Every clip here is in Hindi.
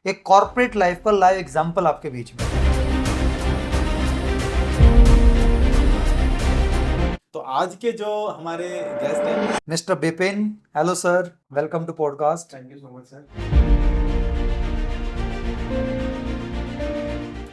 एक कॉर्पोरेट लाइफ का लाइव एग्जांपल आपके बीच में। तो आज के जो हमारे गेस्ट हैं, mister Bipin, hello sir, welcome to podcast. Thank you so much sir.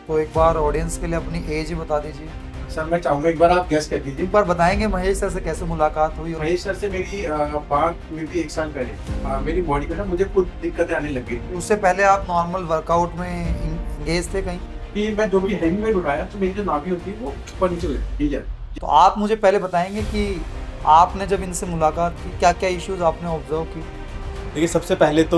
तो एक बार ऑडियंस के लिए अपनी एज ही बता दीजिए। सर मैं चाहूंगा एक बार आप गेस्ट कर दीजिए। एक बार बताएंगे महेश सर से कैसे मुलाकात हुई और महेश सर से मेरी बात हुई थी 1 साल पहले। मेरी बॉडी में ना मुझे खुद दिक्कतें आने लग गई उससे पहले आप नॉर्मल वर्कआउट में एंगेज थे कहीं? कि मैं जो भी हैवी वेट उठाया तो मेरी जो नाभि होती है वो ऊपर नीचे हो जाती है। तो आप मुझे पहले बताएंगे कि आपने जब इनसे मुलाकात की क्या क्या इश्यूज आपने ऑब्जर्व की? देखिए, सबसे पहले तो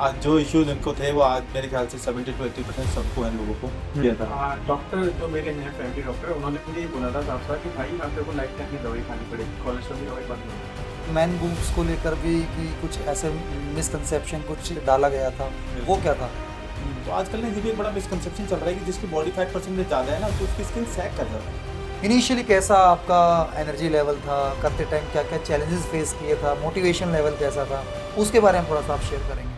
आज जो इश्यूज इनको थे वो आज मेरे ख्याल से 70 to 80% सबको है लोगों को किया था। डॉक्टर जो मेरे हैं फैमिली डॉक्टर, उन्होंने मुझे ये बोला था साफ साफ कि भाई आपको लाइफ टाइम की दवाई खानी पड़ेगी, कोलेस्ट्रॉल की दवाई बंद नहीं। मैन बूब्स को लेकर भी कि कुछ ऐसे मिसकंसेप्शन कुछ डाला गया था, वो क्या था? तो आजकल ना ये भी एक बड़ा मिसकंसेप्शन चल रहा है कि जिसकी बॉडी फैट परसेंटेज ज़्यादा है ना तो उसकी स्किन सैग कर जाता है। इनिशियली कैसा आपका एनर्जी लेवल था, करते टाइम क्या क्या चैलेंजेस फेस किए था, मोटिवेशन लेवल कैसा था, उसके बारे में थोड़ा सा आप शेयर करेंगे?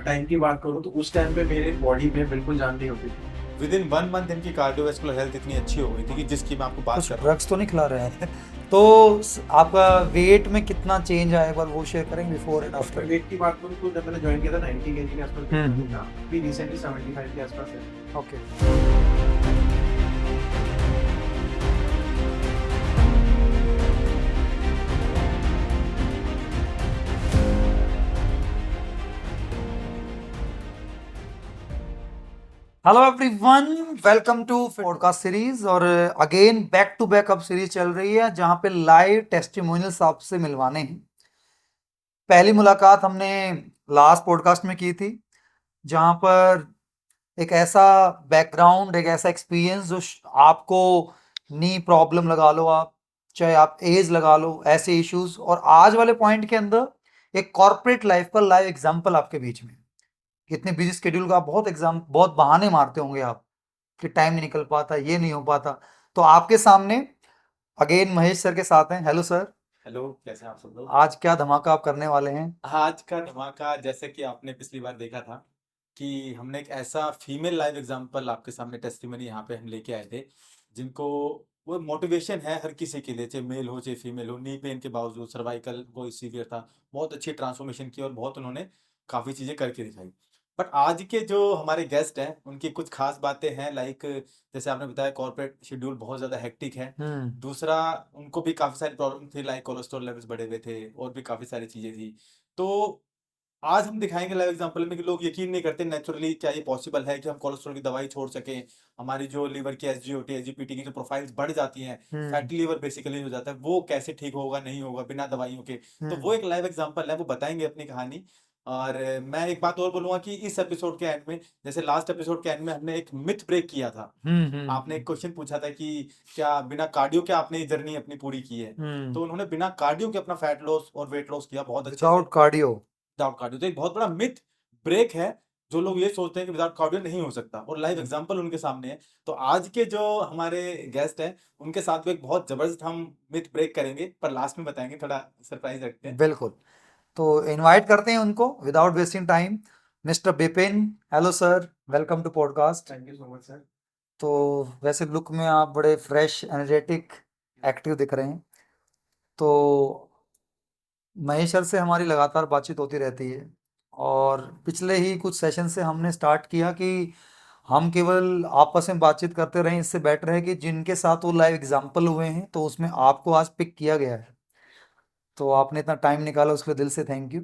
टाइम की बात करूँ तो उस टाइम पे मेरे बॉडी में बिल्कुल जान नहीं होती थी। विद इन 1 मंथ इनकी कार्डियोवैस्कुलर हेल्थ इतनी अच्छी हो गई थी कि जिसकी मैं आपको बात कुछ कर रहा हूँ। ड्रग्स तो नहीं खिला रहे हैं? तो आपका वेट में कितना चेंज आया, एक बार वो शेयर करेंगे बिफोर एंड आफ्टर। वेट की बात करूँ तो जब मैंने ज्वाइन किया था 90 kg के आसपास हम्म। था। अभी रिसेंटली 75 के आसपास है। Okay. Hello everyone, welcome to podcast series. और अगेन बैक टू बैक अब सीरीज चल रही है जहां पे लाइव टेस्टिमोनियल्स आपसे मिलवाने हैं। पहली मुलाकात हमने लास्ट पॉडकास्ट में की थी जहां पर एक ऐसा बैकग्राउंड, एक ऐसा एक्सपीरियंस जो आपको नी प्रॉब्लम लगा लो, आप चाहे आप एज लगा लो, ऐसे इश्यूज। और आज वाले पॉइंट के अंदर एक कॉर्पोरेट लाइफ का लाइव एग्जांपल आपके बीच में। इतने बिजी शेड्यूल का आप बहुत बहाने मारते होंगे आप कि टाइम नहीं निकल पाता, ये नहीं हो पाता। तो आपके सामने अगेन महेश सर के साथ हैं। हेलो सर, हेलो, कैसे हैं आप सब लोग? आज क्या धमाका आप करने वाले हैं? आज का धमाका, जैसे कि आपने पिछली बार देखा था कि हमने एक ऐसा फीमेल लाइव एग्जांपल आपके सामने टेस्टिमनी यहाँ पे हम लेके आए थे, जिनको वो मोटिवेशन है हर किसी के लिए, चाहे मेल हो चाहे फीमेल हो। नी पेन के बावजूद सर्वाइकल वो सीवियर था, बहुत अच्छी ट्रांसफॉर्मेशन की और बहुत उन्होंने काफ़ी चीज़ें करके दिखाई। बट आज के जो हमारे गेस्ट हैं उनकी कुछ खास बातें हैं, लाइक जैसे आपने बताया कॉर्पोरेट शेड्यूल बहुत ज़्यादा हेक्टिक है। दूसरा, उनको भी काफ़ी सारी प्रॉब्लम थी, लाइक कोलेस्ट्रॉल लेवल्स बढ़े हुए थे और भी काफ़ी सारी चीज़ें थी। तो आज हम दिखाएंगे लाइव एग्जांपल में कि लोग यकीन नहीं करते नेचुरली क्या ये पॉसिबल है कि हम कोलेस्ट्रॉल की दवाई छोड़ सकें। हमारी जो लीवर की एसजीओटी एसजीपीटी की जो प्रोफाइल्स बढ़ जाती हैं, फैटी लीवर बेसिकली हो जाता है, वो कैसे ठीक होगा नहीं होगा बिना दवाइयों के। तो वो एक लाइव एग्जांपल है, वो बताएंगे अपनी कहानी। और मैं एक बात और बोलूंगा कि इस एपिसोड के एंड में, जैसे लास्ट एपिसोड के एंड में हमने एक मिथ ब्रेक किया था। आपने एक क्वेश्चन पूछा था कि क्या बिना कार्डियो के आपने जर्नी अपनी पूरी की है, तो उन्होंने बिना कार्डियो के अपना फैट लॉस और वेट लॉस किया बहुत अच्छे से। Without cardio? विदाउट कार्डियो, तो एक बहुत बड़ा मिथ ब्रेक है। जो लोग ये सोचते हैं कि विदाउट कार्डियो नहीं हो सकता, और लाइव एग्जांपल उनके सामने है। तो आज के जो हमारे गेस्ट हैं उनके साथ भी एक बहुत जबरदस्त हम मिथ ब्रेक करेंगे, पर लास्ट में बताएंगे, थोड़ा सरप्राइज रखते हैं। बिल्कुल। तो इनवाइट करते हैं उनको without wasting time, mister Bipin. Hello sir, welcome to podcast. Thank you so much sir. तो वैसे लुक में आप बड़े फ्रेश, एनर्जेटिक, एक्टिव दिख रहे हैं। तो महेश सर से हमारी लगातार बातचीत होती रहती है और पिछले ही कुछ सेशन से हमने स्टार्ट किया कि हम केवल आपस में बातचीत करते रहें, इससे बेटर है कि जिनके साथ वो लाइव एग्जाम्पल हुए हैं तो उसमें आपको आज पिक किया गया है। तो आपने इतना टाइम निकाला, उसके लिए दिल से थैंक यू।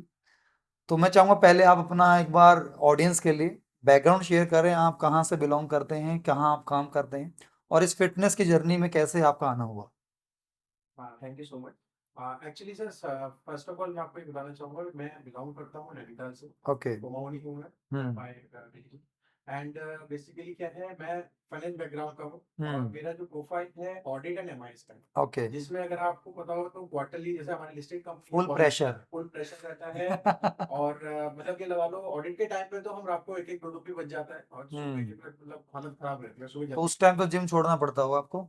तो मैं चाहूँगा पहले आप अपना एक बार ऑडियंस के लिए बैकग्राउंड शेयर करें, आप कहाँ से बिलोंग करते हैं, कहाँ आप काम करते हैं और इस फिटनेस की जर्नी में कैसे आपका आना हुआ। हाँ, thank you so much. Actually sir, first of all मैं आपको ये बताना चाहूँगा कि मैं बिलोंग करता हूँ नैनीताल से। ओके। कुमाऊनी हूँ मैं, बाय एंड बेसिकली क्या है, मैं फाइनेंस बैकग्राउंड का हूँ। और मेरा जो प्रोफाइल है ऑडिट एंड एमआईएस का, ओके। जिसमें अगर आपको पता हो तो क्वार्टरली जैसे हमारी listed company full pressure. Full pressure रहता है। और मतलब ये लगा लो ऑडिट के टाइम पे तो हम रात को एक एक दो दो भी बच जाता है, और सुबह की मतलब हालत खराब रहती है सुबह तो जल्दी। उस टाइम तो जिम छोड़ना पड़ता होगा आपको?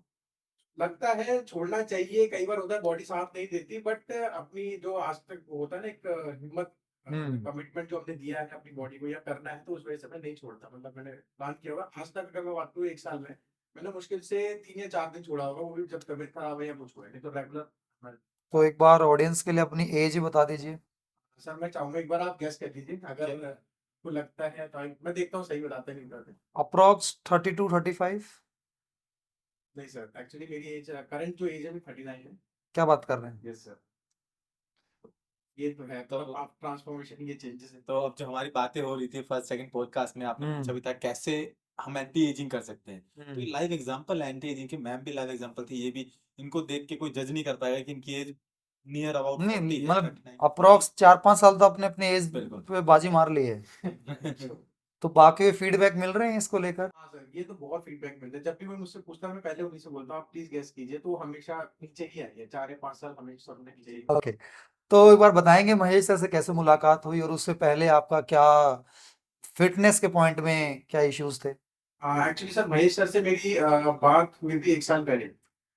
लगता है छोड़ना चाहिए, कई बार होता है बॉडी साथ नहीं देती, बट अपनी जो आज तक होता है ना एक हिम्मत कमिटमेंट जो हमने दिया है अपनी बॉडी को या करना है, तो उस वजह से मैं नहीं छोड़ता। मतलब मैंने प्लान किया होगा, आज तक अगर मैं बात करूँ 1 साल में, मैंने मुश्किल से 3 या 4 दिन छोड़ा होगा, वो भी जब तबीयत खराब है या कुछ हुआ है, नहीं तो रेगुलर मैं तो एक बार ऑडियंस के लिए अपनी एज ही बता दीजिए। सर मैं चाहूँगा एक बार आप गेस कर लीजिए, अगर आपको लगता है तो मैं देखता हूँ सही बताते हैं नहीं बताते। अप्रॉक्स 32-35। नहीं सर, एक्चुअली मेरी एज करंट जो एज है वो 39 है। क्या बात कर रहे हैं? यस सर, ये तो है। तो तो आप ट्रांसफॉर्मेशन, ये चेंजेस है। तो अब जो हमारी बातें हो रही थी फर्स्ट सेकंड पॉडकास्ट में, आपने पूछा भी था कैसे हम एंटी एजिंग कर सकते हैं। तो ये लाइव एग्जांपल है एंटी एजिंग की, मैम भी लाइव एग्जांपल थी। ये भी, इनको देख के कोई जज नहीं कर पाएगा कि इनकी एज नियर अबाउट 40 नहीं है, मतलब 39। अप्रॉक्स 4-5 साल तो अपने अपने एज बिल्कुल। पे बाजी मार ली है। तो बाकी फीडबैक मिल रहे हैं इसको लेकर? हाँ सर, ये तो बहुत फीडबैक मिलता है। जब भी कोई मुझसे पूछता है, मैं पहले उन्हीं से बोलता हूँ आप प्लीज गेस कीजिए, तो हमेशा नीचे ही आई है। 4 या 5 साल हमेशा सबने नीचे ही। ओके, तो एक बार बताएंगे महेश सर से कैसे मुलाकात हुई और उससे पहले आपका क्या फिटनेस के पॉइंट में क्या इश्यूज थे? एक्चुअली सर महेश सर से मेरी बात हुई थी 1 साल पहले।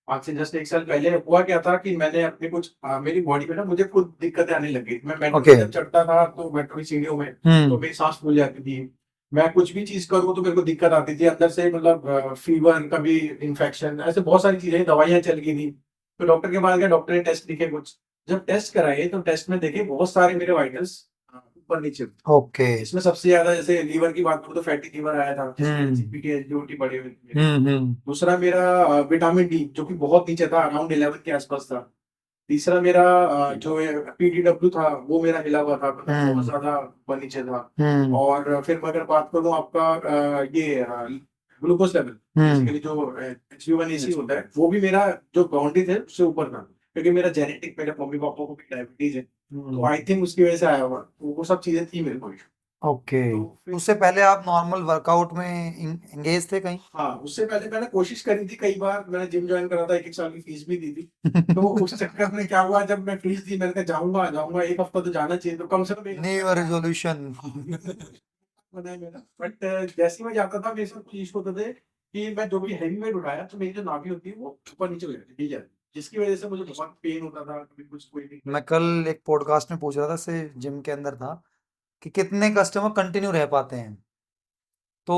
आज से जस्ट 1 साल पहले हुआ क्या था कि मैंने अपने कुछ मेरी बॉडी में ना मुझे खुद दिक्कतें आने लगी। मैं मेट्रो ओके। पे जब चढ़ता था तो मेट्रो की सीढ़ियों में तो हम्म। मेरी सांस फूल जाती थी। मैं कुछ भी चीज करूँ तो मेरे को दिक्कत आती थी अंदर से, मतलब फीवर, कभी इन्फेक्शन, ऐसे बहुत सारी चीजें, दवाइयाँ चल गई थी। तो डॉक्टर के पास गया, डॉक्टर ने टेस्ट लिखे कुछ। जब टेस्ट कराए तो टेस्ट में देखे बहुत सारे मेरे वाइटल्स ऊपर नीचे। ओके। इसमें सबसे ज्यादा जैसे लीवर की बात करूँ तो फैटी लीवर आया था, हम्म। जीपीटी एसजीओटी बढ़े हुए थे। हम्म। दूसरा मेरा विटामिन डी जो कि बहुत नीचे था, अराउंड 11 के आसपास था। तीसरा मेरा जो पीडीडब्ल्यू था वो मेरा हिला हुआ था, मतलब बहुत ज्यादा ऊपर नीचे था। हम्म। और फिर मैं अगर बात करूँ आपका ये ग्लूकोज लेवल, बेसिकली जो HbA1c होता है, वो भी मेरा जो बाउंड्री थे उससे ऊपर था, क्योंकि मेरा जेनेटिक, मेरे मम्मी पापा को भी डायबिटीज है, तो आई थिंक उसकी वजह से आया हुआ। तो वो सब चीजें थी मेरे को। ओके, तो फिर उससे पहले आप नॉर्मल वर्कआउट में एंगेज थे कहीं? हाँ, उससे पहले मैंने कोशिश करी थी कई बार, मैंने जिम ज्वाइन करा था, 1 साल की फीस भी दी थी। तो उस चक्कर में क्या हुआ, जब मैं फीस दी मैंने कहा जाऊंगा जाऊंगा, 1 हफ्ता तो जाना चाहिए, तो कम से कम 1 न्यू ईयर रेजोल्यूशन। बनाया मेरा। बट जैसे ही मैं जाता था मेरे साथ चीज होते थे कि मैं जो भी हैवी वेट उठाया तो मेरी जो नाभि होती है वो ऊपर नीचे हो जाती है, ठीक है, जिसकी वजह से मुझे बहुत पेन होता था, कभी कुछ कोई भी। मैं कल एक पॉडकास्ट में पूछ रहा था, से जिम के अंदर था कि कितने कस्टमर कंटिन्यू रह पाते हैं। तो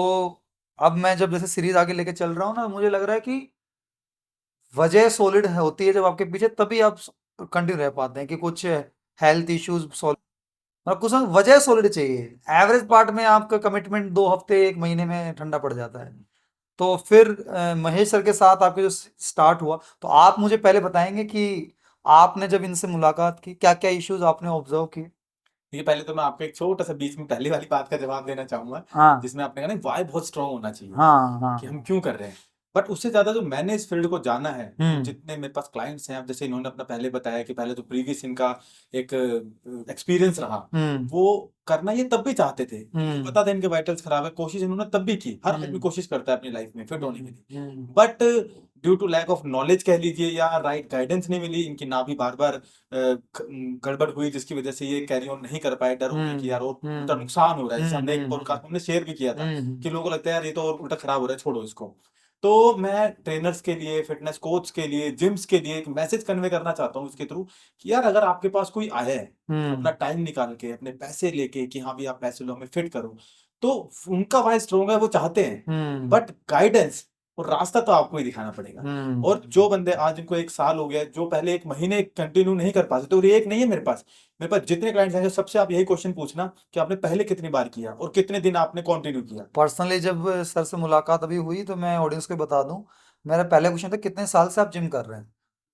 अब मैं जब जैसे सीरीज आगे लेके चल रहा हूँ ना, मुझे लग रहा है कि वजह सॉलिड होती है जब आपके पीछे, तभी आप कंटिन्यू रह पाते हैं कि कुछ हेल्थ इश्यूज सॉल्व, मतलब कुछ ना वजह सॉलिड चाहिए। एवरेज पार्ट में आपका कमिटमेंट 2 हफ्ते 1 महीने में ठंडा पड़ जाता है। तो फिर महेश सर के साथ आपके जो स्टार्ट हुआ, तो आप मुझे पहले बताएंगे कि आपने जब इनसे मुलाकात की क्या क्या इश्यूज आपने ऑब्जर्व किए? ये पहले तो मैं आपको एक छोटा सा बीच में पहली वाली बात का जवाब देना चाहूंगा, हाँ जिसमें आपने कहा ना वाई बहुत स्ट्रांग होना चाहिए हाँ कि हाँ। हम क्यों कर रहे हैं। बट उससे ज्यादा जो मैंने इस फील्ड को जाना है, तो हम्म। जितने मेरे पास क्लाइंट्स हैं, अब जैसे इन्होंने अपना पहले बताया कि पहले जो प्रीवियस इनका एक एक्सपीरियंस रहा, वो करना ये तब भी चाहते थे, पता था इनके वाइटल्स खराब है, कोशिश इन्होंने तब भी की। हर आदमी कोशिश करता है अपनी लाइफ में फिट होने के लिए, but due to lack of knowledge कह लीजिए या राइट गाइडेंस नहीं मिली, इनकी नाभि बार बार गड़बड़ हुई, जिसकी वजह से ये कैरी ऑन नहीं कर पाए। डर होने की यार और उल्टा नुकसान हो रहा है, जैसे हमने एक पॉडकास्ट में हमने शेयर भी किया था कि लोगों को लगता है यार ये तो और उल्टा खराब हो रहा है, छोड़ो इसको। तो मैं ट्रेनर्स के लिए, फिटनेस कोच के लिए, जिम्स के लिए एक मैसेज कन्वे करना चाहता हूँ इसके थ्रू कि यार अगर आपके पास कोई आया है अपना टाइम निकाल के, अपने पैसे लेके कि हाँ भी आप पैसे लो हमें फिट करो, तो उनका वाइस स्ट्रॉन्ग है, वो चाहते हैं, बट गाइडेंस और रास्ता तो आपको ही दिखाना पड़ेगा। और जो बंदे आज इनको 1 साल हो गया, जो पहले 1 महीने कंटिन्यू नहीं कर पाते, तो ये एक नहीं है मेरे पास जितने क्लाइंट्स हैं, सबसे आप यही क्वेश्चन पूछना कि आपने पहले कितनी बार किया और कितने दिन आपने कंटिन्यू किया। पर्सनली जब सर से मुलाकात अभी हुई तो मैं ऑडियंस को बता दूं, मेरा पहला क्वेश्चन था कितने साल से आप जिम कर रहे हैं?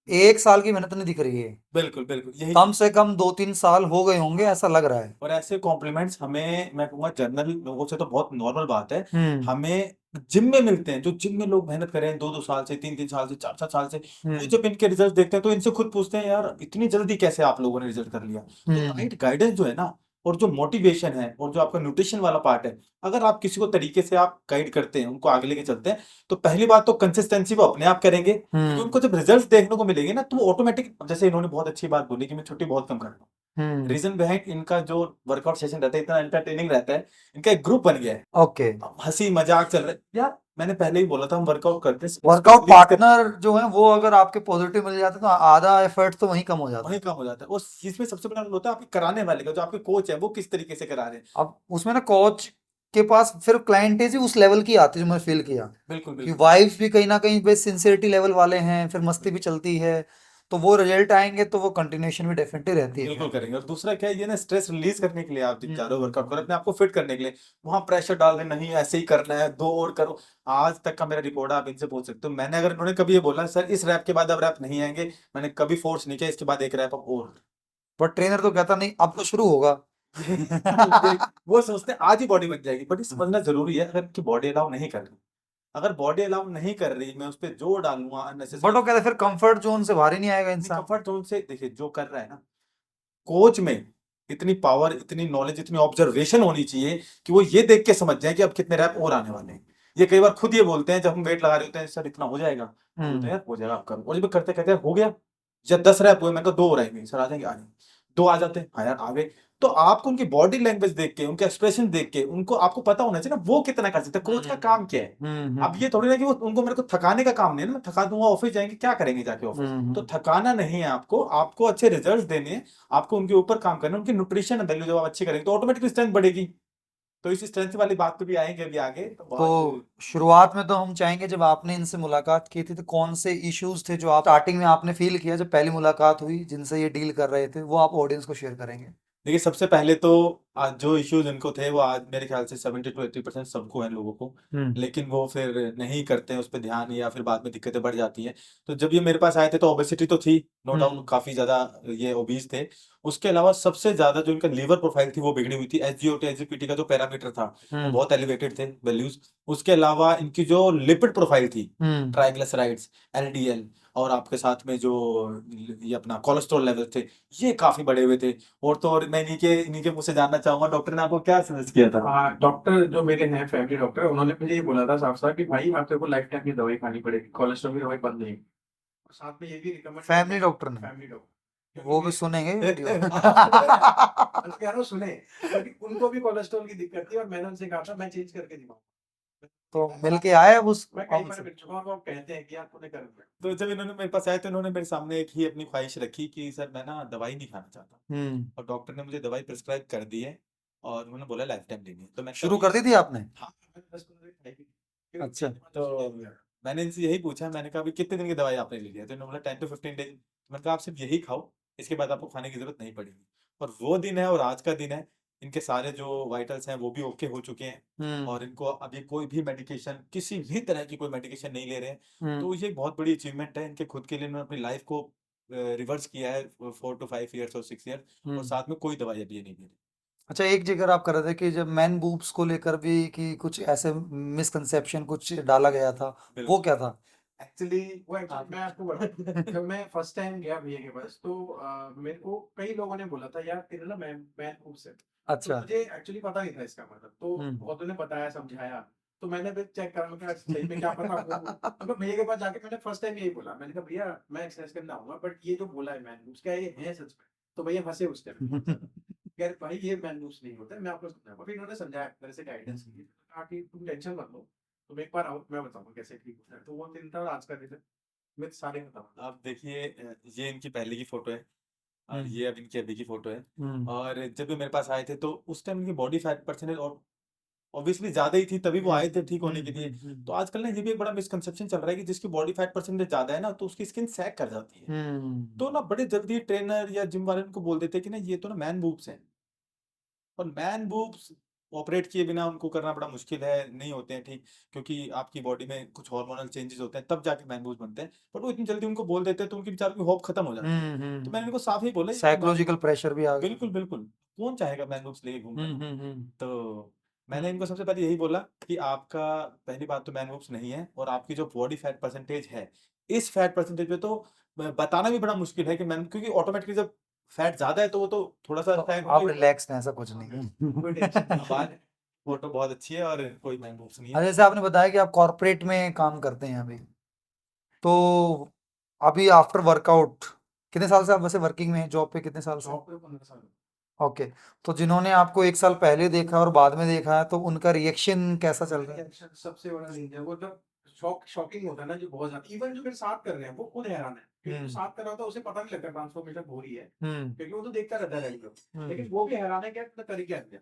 1 साल की मेहनत नहीं दिख रही है, बिल्कुल बिल्कुल यही। कम से कम 2-3 साल हो गए होंगे ऐसा लग रहा है। और ऐसे कॉम्प्लीमेंट्स हमें, मैं कहूंगा जनरल लोगों से तो बहुत नॉर्मल बात है, हमें जिम में मिलते हैं। जो जिम में लोग मेहनत कर रहे हैं 2-2 साल से, 3-3 साल से, 4-4 साल से, वो जब इनके रिजल्ट देखते हैं तो इनसे खुद पूछते हैं यार इतनी जल्दी कैसे आप लोगों ने रिजल्ट कर लिया। तो राइट गाइडेंस जो है ना, और जो मोटिवेशन है और जो आपका न्यूट्रिशन वाला पार्ट है, अगर आप किसी को तरीके से आप गाइड करते हैं, उनको आगे लेके चलते हैं, तो पहली बात तो कंसिस्टेंसी वो अपने आप करेंगे, क्योंकि उनको जब रिजल्ट देखने को मिलेंगे ना, तो वो ऑटोमेटिक, जैसे इन्होंने बहुत अच्छी बात बोली कि मैं छुट्टी बहुत कम करता हूँ, रीजन बिहाइंड इनका जो वर्कआउट सेशन रहता है इतना एंटरटेनिंग रहता है, इनका एक ग्रुप बन गया है, ओके। हंसी मजाक चल रहा है यार। मैंने पहले ही बोला था हम वर्कआउट करते हैं वर्कआउट release करते पार्टनर जो है वो अगर आपके पॉजिटिव मिल जाते तो आधा एफर्ट तो वहीं कम हो हैं, जाता वहीं है। कम हो जाता है। और इसमें सबसे बड़ा रोल होता है आपके कराने वाले का, जो आपके कोच है वो किस तरीके से करा रहे हैं। अब उसमें ना कोच के पास फिर क्लाइंटेज ही उस लेवल की आती है जो मैंने फील किया बिल्कुल कि बिल्कुल वाइब्स भी कहीं ना कहीं पे सिंसियरिटी लेवल वाले हैं, फिर मस्ती भी चलती है, तो वो रिजल्ट आएंगे तो वो कंटिन्यूएशन भी डेफिनेटली रहती है बिल्कुल फिर। करेंगे। और दूसरा क्या है, ये ना स्ट्रेस रिलीज करने के लिए आप जिम जा रहे हो, वर्कआउट करो, हम्म। अपने आप को फिट करने के लिए। वहां प्रेशर डाल रहे नहीं, ऐसे ही करना है, दो और करो। आज तक का मेरा रिकॉर्ड है, आप इनसे पूछ सकते हो। मैंने अगर इन्होंने कभी ये बोला सर इस रैप के बाद अब रैप नहीं आएंगे, मैंने कभी फोर्स नहीं किया इसके बाद एक रैप अब और। पर ट्रेनर तो कहता नहीं अब तो शुरू होगा। वो सोचते हैं आज ही बॉडी बन जाएगी, बट ये समझना जरूरी है अगर इनकी बॉडी अलाउ नहीं कर रही, अगर बॉडी अलाउ नहीं कर रही, मैं उस पर जोर डालूंगा बट अननेसेसरी। वो कहते फिर कंफर्ट जोन से बाहर ही नहीं आएगा अपनी इंसान। कंफर्ट जोन से देखिए जो कर रहा है ना, कोच में इतनी पावर, इतनी नॉलेज, इतनी ऑब्जर्वेशन होनी चाहिए कि वो ये देख के समझ जाए कि अब कितने रैप और आने वाले हैं। ये कई बार खुद ये बोलते हैं जब हम वेट लगा रहे होते हैं, सर इतना हो जाएगा, तो बोलते हैं यार हो जाएगा आप करो। और जब करते करते यार हो गया, जब 10 रैप हुए, मैंने कहा 2 और आएंगे, सर आ जाएंगे, आ जाएंगे। 2 आ जाते हैं, हाँ यार आ गए। तो आपको उनकी बॉडी लैंग्वेज देख के, उनके एक्सप्रेशन देख के, उनको आपको पता होना चाहिए ना वो कितना कर सकते हैं, कोच का काम क्या है। अब ये थोड़ी ना कि वो उनको मेरे को थकाने का काम नहीं है ना, मैं थका दूंगा, ऑफिस जाएंगे क्या करेंगे जाके ऑफिस। तो थकाना नहीं है आपको, आपको अच्छे रिजल्ट्स देने हैं, आपको उनके ऊपर काम करना है। उनकी न्यूट्रिशन वैल्यू जब आप अच्छी करेंगे तो ऑटोमेटिकली स्ट्रेंथ बढ़ेगी। तो इस स्ट्रेंथ वाली बात पे भी आएंगे अभी आगे, तो तो बहुत शुरुआत में तो हम चाहेंगे जब आपने इनसे मुलाकात की थी तो कौन से इश्यूज थे जो आप स्टार्टिंग में आपने फील किया जब पहली मुलाकात हुई जिनसे ये डील कर रहे थे, वो आप ऑडियंस को शेयर करेंगे। देखिए सबसे पहले तो आज जो इश्यूज इनको थे वो आज मेरे ख्याल से 70 to 80% सबको है लोगों को, लेकिन वो फिर नहीं करते हैं उस पर ध्यान, या फिर बाद में दिक्कतें बढ़ जाती हैं। तो जब ये मेरे पास आए थे तो ओबेसिटी तो थी, नो डाउट काफी ज्यादा ये ओबीज थे। उसके अलावा सबसे ज्यादा जो इनका लीवर प्रोफाइल थी वो बिगड़ी हुई थी। एसजीओटी एसजीपीटी का जो पैरामीटर था वो बहुत एलिवेटेड थे वैल्यूज। उसके अलावा इनकी जो लिपिड प्रोफाइल थी, ट्राइग्लिसराइड्स, एलडीएल, और आपके साथ में जो ये अपना कोलेस्ट्रॉल लेवल थे, ये काफी बढ़े हुए थे। और तो और मैं इन्हीं के मुंह से जानना चाहूंगा डॉक्टर ने आपको क्या सजेस्ट किया था। हाँ, डॉक्टर जो मेरे हैं फैमिली डॉक्टर, उन्होंने मुझे ये बोला था साफ साफ कि भाई आप तेरे को लाइफ टाइम की दवाई खानी पड़ेगी, कोलेस्ट्रॉल की दवाई बंद नहीं होगी। और साथ में ये भी रिकमेंड फैमिली डॉक्टर ने फैमिली डॉक्टर, वो भी सुनेंगे वीडियो। मैं कह रहा हूँ सुने, क्योंकि उनको भी कोलेस्ट्रॉल की दिक्कत थी और मैंने उनसे कहा था मैं चेंज करके दिखाऊंगा। तो मिलके आए अब उस मैं कई बार मिल चुका हूँ और वो कहते हैं कि यार तूने कर दिया। तो जब इन्होंने मेरे पास आए तो इन्होंने मेरे सामने एक ही अपनी ख्वाहिश रखी कि सर मैं ना दवाई नहीं खाना चाहता, और डॉक्टर ने मुझे दवाई प्रिस्क्राइब कर दी है और उन्होंने बोला लाइफ टाइम लेनी है। तो मैं शुरू कर दी थी आपने? हाँ, मैंने 10-15 दिन खाई भी। फिर अच्छा। तो मैंने इनसे यही पूछा, मैंने कहा अभी कितने दिन की दवाई आपने ले लिया, तो इन्होंने बोला 10 to 15 डेज। मैंने कहा आप सिर्फ यही खाओ, इसके बाद आपको खाने की जरूरत नहीं पड़ेगी। और वो दिन है और आज का दिन है, इनके सारे जो वाइटल्स हैं वो भी ओके हो चुके हैं, और इनको अभी कोई भी मेडिकेशन, किसी भी तरह की कोई मेडिकेशन नहीं ले रहे हैं। तो ये एक बहुत बड़ी अचीवमेंट है इनके खुद के लिए। इन्होंने अपनी लाइफ को रिवर्स किया है 4 to 5 years और 6 years, और साथ में कोई दवाई अभी ये नहीं ले रही। अच्छा, एक जिक्र आप कर रहे थे कि जब मैन बूब्स को लेकर भी कि कुछ ऐसे मिसकंसेप्शन कुछ डाला गया था, वो बिल्कुल। क्या था? एक्चुअली मैं आपको बताऊं, जब मैं फर्स्ट टाइम गया भैया के पास तो मेरे को कई लोगों ने बोला था यार तेरे ना मैं खूब से, तो अच्छा। मुझे एक्चुअली पता नहीं था इसका मतलब, तो हम्म। बहुतों ने बताया समझाया, तो मैंने फिर चेक करा, मैं कहा सही में क्या पता तो भैया के पास जाके मैंने फर्स्ट टाइम यही बोला, मैंने कहा भैया मैं एक्सरसाइज करने आऊंगा बट ये जो बोला है मैन मूव्स क्या ये है सच में? तो भैया हंसे उस टाइम बहुत ज्यादा, कह रहे भाई ये मैन मूव्स नहीं होते, मैं आपको समझाऊंगा। फिर इन्होंने समझाया मेरे से गाइडेंस की, कहा कि तुम टेंशन मत लो, तुम एक बार आओ मैं बताऊंगा कैसे ठीक होता है। तो वो दिन था और आज का दिन है, मैं सारे बताऊंगा। आप देखिए ये इनकी पहले की फोटो है और ये अब इनकी अभी की फोटो है। हम्म। और जब ये मेरे पास आए थे तो उस टाइम इनकी बॉडी फैट परसेंटेज और ऑब्वियसली ज्यादा ही थी, तभी वो आए थे ठीक होने के लिए। तो आजकल ना ये भी एक बड़ा मिसकंसेप्शन चल रहा है कि जिसकी बॉडी फैट परसेंटेज ज्यादा है ना तो उसकी स्किन सैग कर जाती है। तो ना बड़े जल्दी ट्रेनर या जिम वाले उनको बोल देते हैं कि ना ये तो ना मैन बूब्स हैं, और मैन बूब्स ऑपरेट किए बिना उनको करना बड़ा मुश्किल है, नहीं होते हैं ठीक, क्योंकि आपकी बॉडी में कुछ हार्मोनल चेंजेस होते हैं तब जाके मैन बूब्स बनते हैं। बट वो इतनी जल्दी उनको बोल देते हैं तो उनकी बेचारों की होप खत्म हो जाती है। तो मैंने उनको साफ ही बोला ये मैन साइकोलॉजिकल प्रेशर भी आ गया। बिल्कुल बिल्कुल, कौन चाहेगा मैन बूब्स लेके घूमना। हम्म। तो मैंने इनको सबसे पहले यही बोला कि आपका पहली बात तो मैन बूब्स नहीं है, और आपकी जो बॉडी फैट परसेंटेज है, इस फैट परसेंटेज पे तो बताना भी बड़ा मुश्किल है कि मैन, क्योंकि ऑटोमेटिकली जब फैट ज्यादा है तो वो तो थोड़ा सा तो शायद आप रिलैक्स हैं, ऐसा कुछ नहीं है। कोई टेंशन नहीं बात फोटो बहुत अच्छी है और कोई मैन बूब्स नहीं हाँ, है। जैसे आपने बताया कि आप कॉर्पोरेट में काम करते हैं अभी, तो अभी आफ्टर वर्कआउट कितने साल से आप वैसे वर्किंग में हैं, जॉब पे कितने साल से? जॉब पे 15 साल। ओके, तो जिन्होंने आपको 1 साल पहले देखा और बाद में देखा है, तो उनका रिएक्शन कैसा चल रहा है? रिएक्शन सबसे बड़ा रीजन वो जब शॉकिंग होता है ना, जो बहुत ज्यादा, इवन जो मेरे साथ कर रहे हैं वो खुद हैरान है, क्योंकि जो हुँ, साथ कर रहा होता है उसे पता नहीं लगता ट्रांसफॉर्मेशन हो रही है, हुँ, क्योंकि वो तो देखता रहता है रेगुलर, लेकिन हुँ, वो भी हैरान है कि यार कर क्या दिया।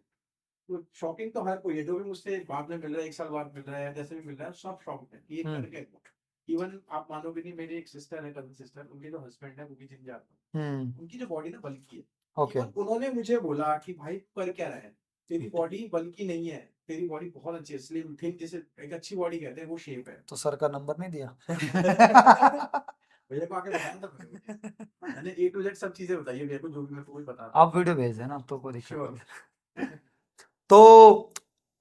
तो शॉकिंग तो हर कोई है, जो भी मुझसे बाद में मिल रहा है, 1 साल बाद मिल रहा है, जैसे भी मिल रहा है, सब शॉक है कि ये हुँ, कर क्या दिया। इवन आप मानोगे नहीं, मेरी एक सिस्टर है, कजन सिस्टर, उनके जो हस्बैंड है वो भी जिम जाते हैं, हुँ, उनकी जो बॉडी ना बल्की है। ओके, इवन उन्होंने मुझे बोला कि भाई कर क्या रहा है, तेरी बॉडी बल्की नहीं है, तेरी बॉडी बहुत अच्छी है, स्लिम थिन, जिसे एक अच्छी बॉडी कहते हैं, वो शेप है। तो सर का नंबर नहीं दिया? भैया को आके बताया था मैंने ए टू जेड सब चीजें बताई है भैया को, जो भी मेरे को कोई बता आप वीडियो भेज देना, अब तो कोई दिक्कत नहीं श्योर। है। तो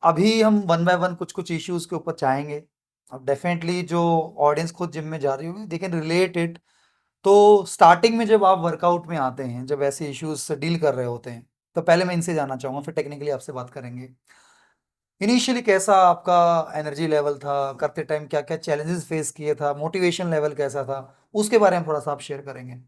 अभी हम वन बाय वन कुछ-कुछ इश्यूज़ के ऊपर जाएँगे। अब डेफ़िनेटली जो ऑडियंस खुद जिम में जा रही होगी, दे कैन रिलेट इट। तो स्टार्टिंग में जब आप वर्कआउट में आते हैं, जब ऐसे इश्यूज़ से डील कर रहे होते हैं, तो पहले मैं इनसे जानना चाहूँगा, फिर टेक्निकली आपसे बात करेंगे। इनिशियली कैसा आपका एनर्जी लेवल था? करते टाइम क्या-क्या चैलेंजेस फेस किए था? मोटिवेशन लेवल कैसा था? उसके बारे में थोड़ा-सा आप शेयर करेंगे।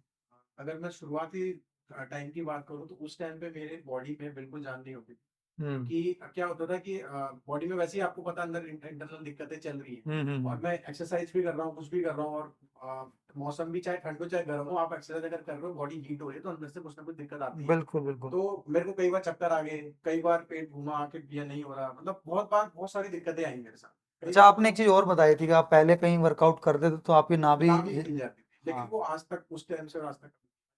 अगर मैं शुरुआती टाइम की बात करूँ, तो उस टाइम पे मेरे बॉडी में बिल्कुल जान नहीं होती, हुँ। क्योंकि क्या होता था कि बॉडी में वैसे ही आपको पता अंदर इंटरनल दिक्कतें चल रही हुँ, हुँ, हैं, और हुँ। मैं एक्सरसाइज भी कर रहा हूँ, कुछ भी कर रहा हूँ, और मौसम भी चाहे ठंड हो चाहे गर्म हो, आप एक्सरसाइज अगर कर रहे हो, बॉडी हीट हो रही है, तो अंदर से कुछ ना कुछ दिक्कत आती है। बिल्कुल, बिल्कुल। तो मेरे को कई बार चक्कर आ गए, कई बार पेट घूमा कि ये नहीं हो रहा, मतलब बहुत बार बहुत सारी दिक्कतें आई मेरे साथ, कई अच्छा, बार आपने एक तो चीज़ और बताई थी कि आप पहले कहीं वर्कआउट करते थे, तो आपकी नाभि ना भी हिल जाती थी, लेकिन हाँ। वो आज तक उस टाइम से और आज तक।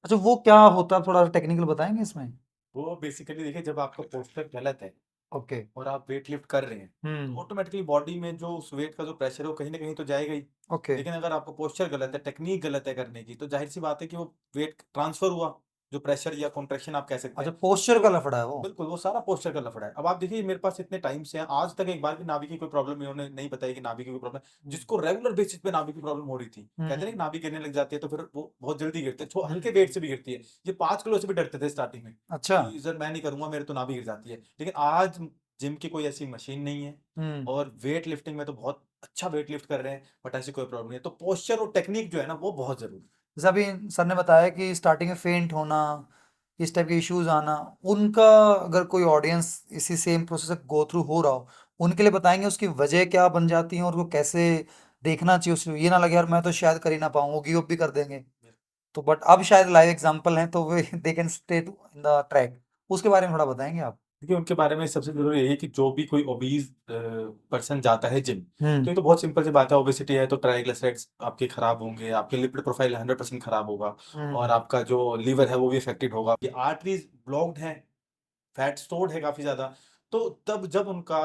अच्छा, वो क्या होता है? थोड़ा टेक्निकल बताएँगे इसमें? वो बेसिकली देखिए, जब आपका पोस्चर गलत है ओके। और आप वेट लिफ्ट कर रहे हैं, तो हुँ, ऑटोमेटिकली बॉडी में जो उस वेट का जो प्रेशर है वो कहीं ना कहीं तो जाएगा ही। ओके। लेकिन अगर आपका पोस्चर गलत है, टेक्निक गलत है करने की, तो जाहिर सी बात है कि वो वेट ट्रांसफर हुआ, जो प्रेशर या कॉन्ट्रैक्शन आप कह सकते अच्छा, हैं। पोस्चर तो का लफड़ा है वो? बिल्कुल वो सारा पोस्चर का लफड़ा है। अब आप देखिए, मेरे पास इतने टाइम से हैं, आज तक एक बार भी नाभि की कोई प्रॉब्लम इन्होंने नहीं बताई कि नाभि की कोई प्रॉब्लम। हुँ, जिसको रेगुलर बेसिस पे नाभि की प्रॉब्लम हो रही थी, हुँ, कहते हैं ना कि हुँ, नाभि गिरने लग जाती है, तो फिर वो बहुत जल्दी गिरते हैं, हुँ, हल्के वेट से भी गिरती है। ये 5 किलो से भी डरते थे स्टार्टिंग में अच्छा। कि सर मैं नहीं करूंगा, मेरे तो नाभि गिर जाती है। लेकिन आज जिम की कोई ऐसी मशीन नहीं है, हुँ, और वेट लिफ्टिंग में तो बहुत अच्छा वेट लिफ्ट कर रहे हैं, बट ऐसी कोई प्रॉब्लम नहीं है। तो पोस्चर और टेक्निक जो है ना, वो बहुत जरूरी है। जैसे अभी सर ने बताया कि स्टार्टिंग में फेंट होना, इस टाइप के इश्यूज़ आना, उनका अगर कोई ऑडियंस इसी सेम प्रोसेस से गो थ्रू हो रहा हो, उनके लिए बताएँगे उसकी वजह क्या बन जाती है और वो कैसे देखना चाहिए उसे? ये ना लगे यार मैं तो शायद कर ही ना पाऊँ, वो गिव अप भी कर देंगे। तो बट अब शायद लाइव एग्ज़ाम्पल हैं, तो वे they can stay to in the track. उसके बारे में थोड़ा बताएँगे आप? देखिए, उनके बारे में सबसे ज़रूरी यही है कि जो भी कोई ओबीज़ पर्सन जाता है जिम, हुँ, तो ये तो बहुत सिंपल सी बात है, ओबेसिटी है तो ट्राइग्लिसराइड्स आपके खराब होंगे, आपके लिपिड प्रोफाइल 100% खराब होगा, और हुँ, आपका जो लीवर है वो भी अफेक्टेड होगा। ये आर्टरीज़ ब्लॉक्ड हैं, फैट स्टोर्ड है काफ़ी ज़्यादा, तो तब जब उनका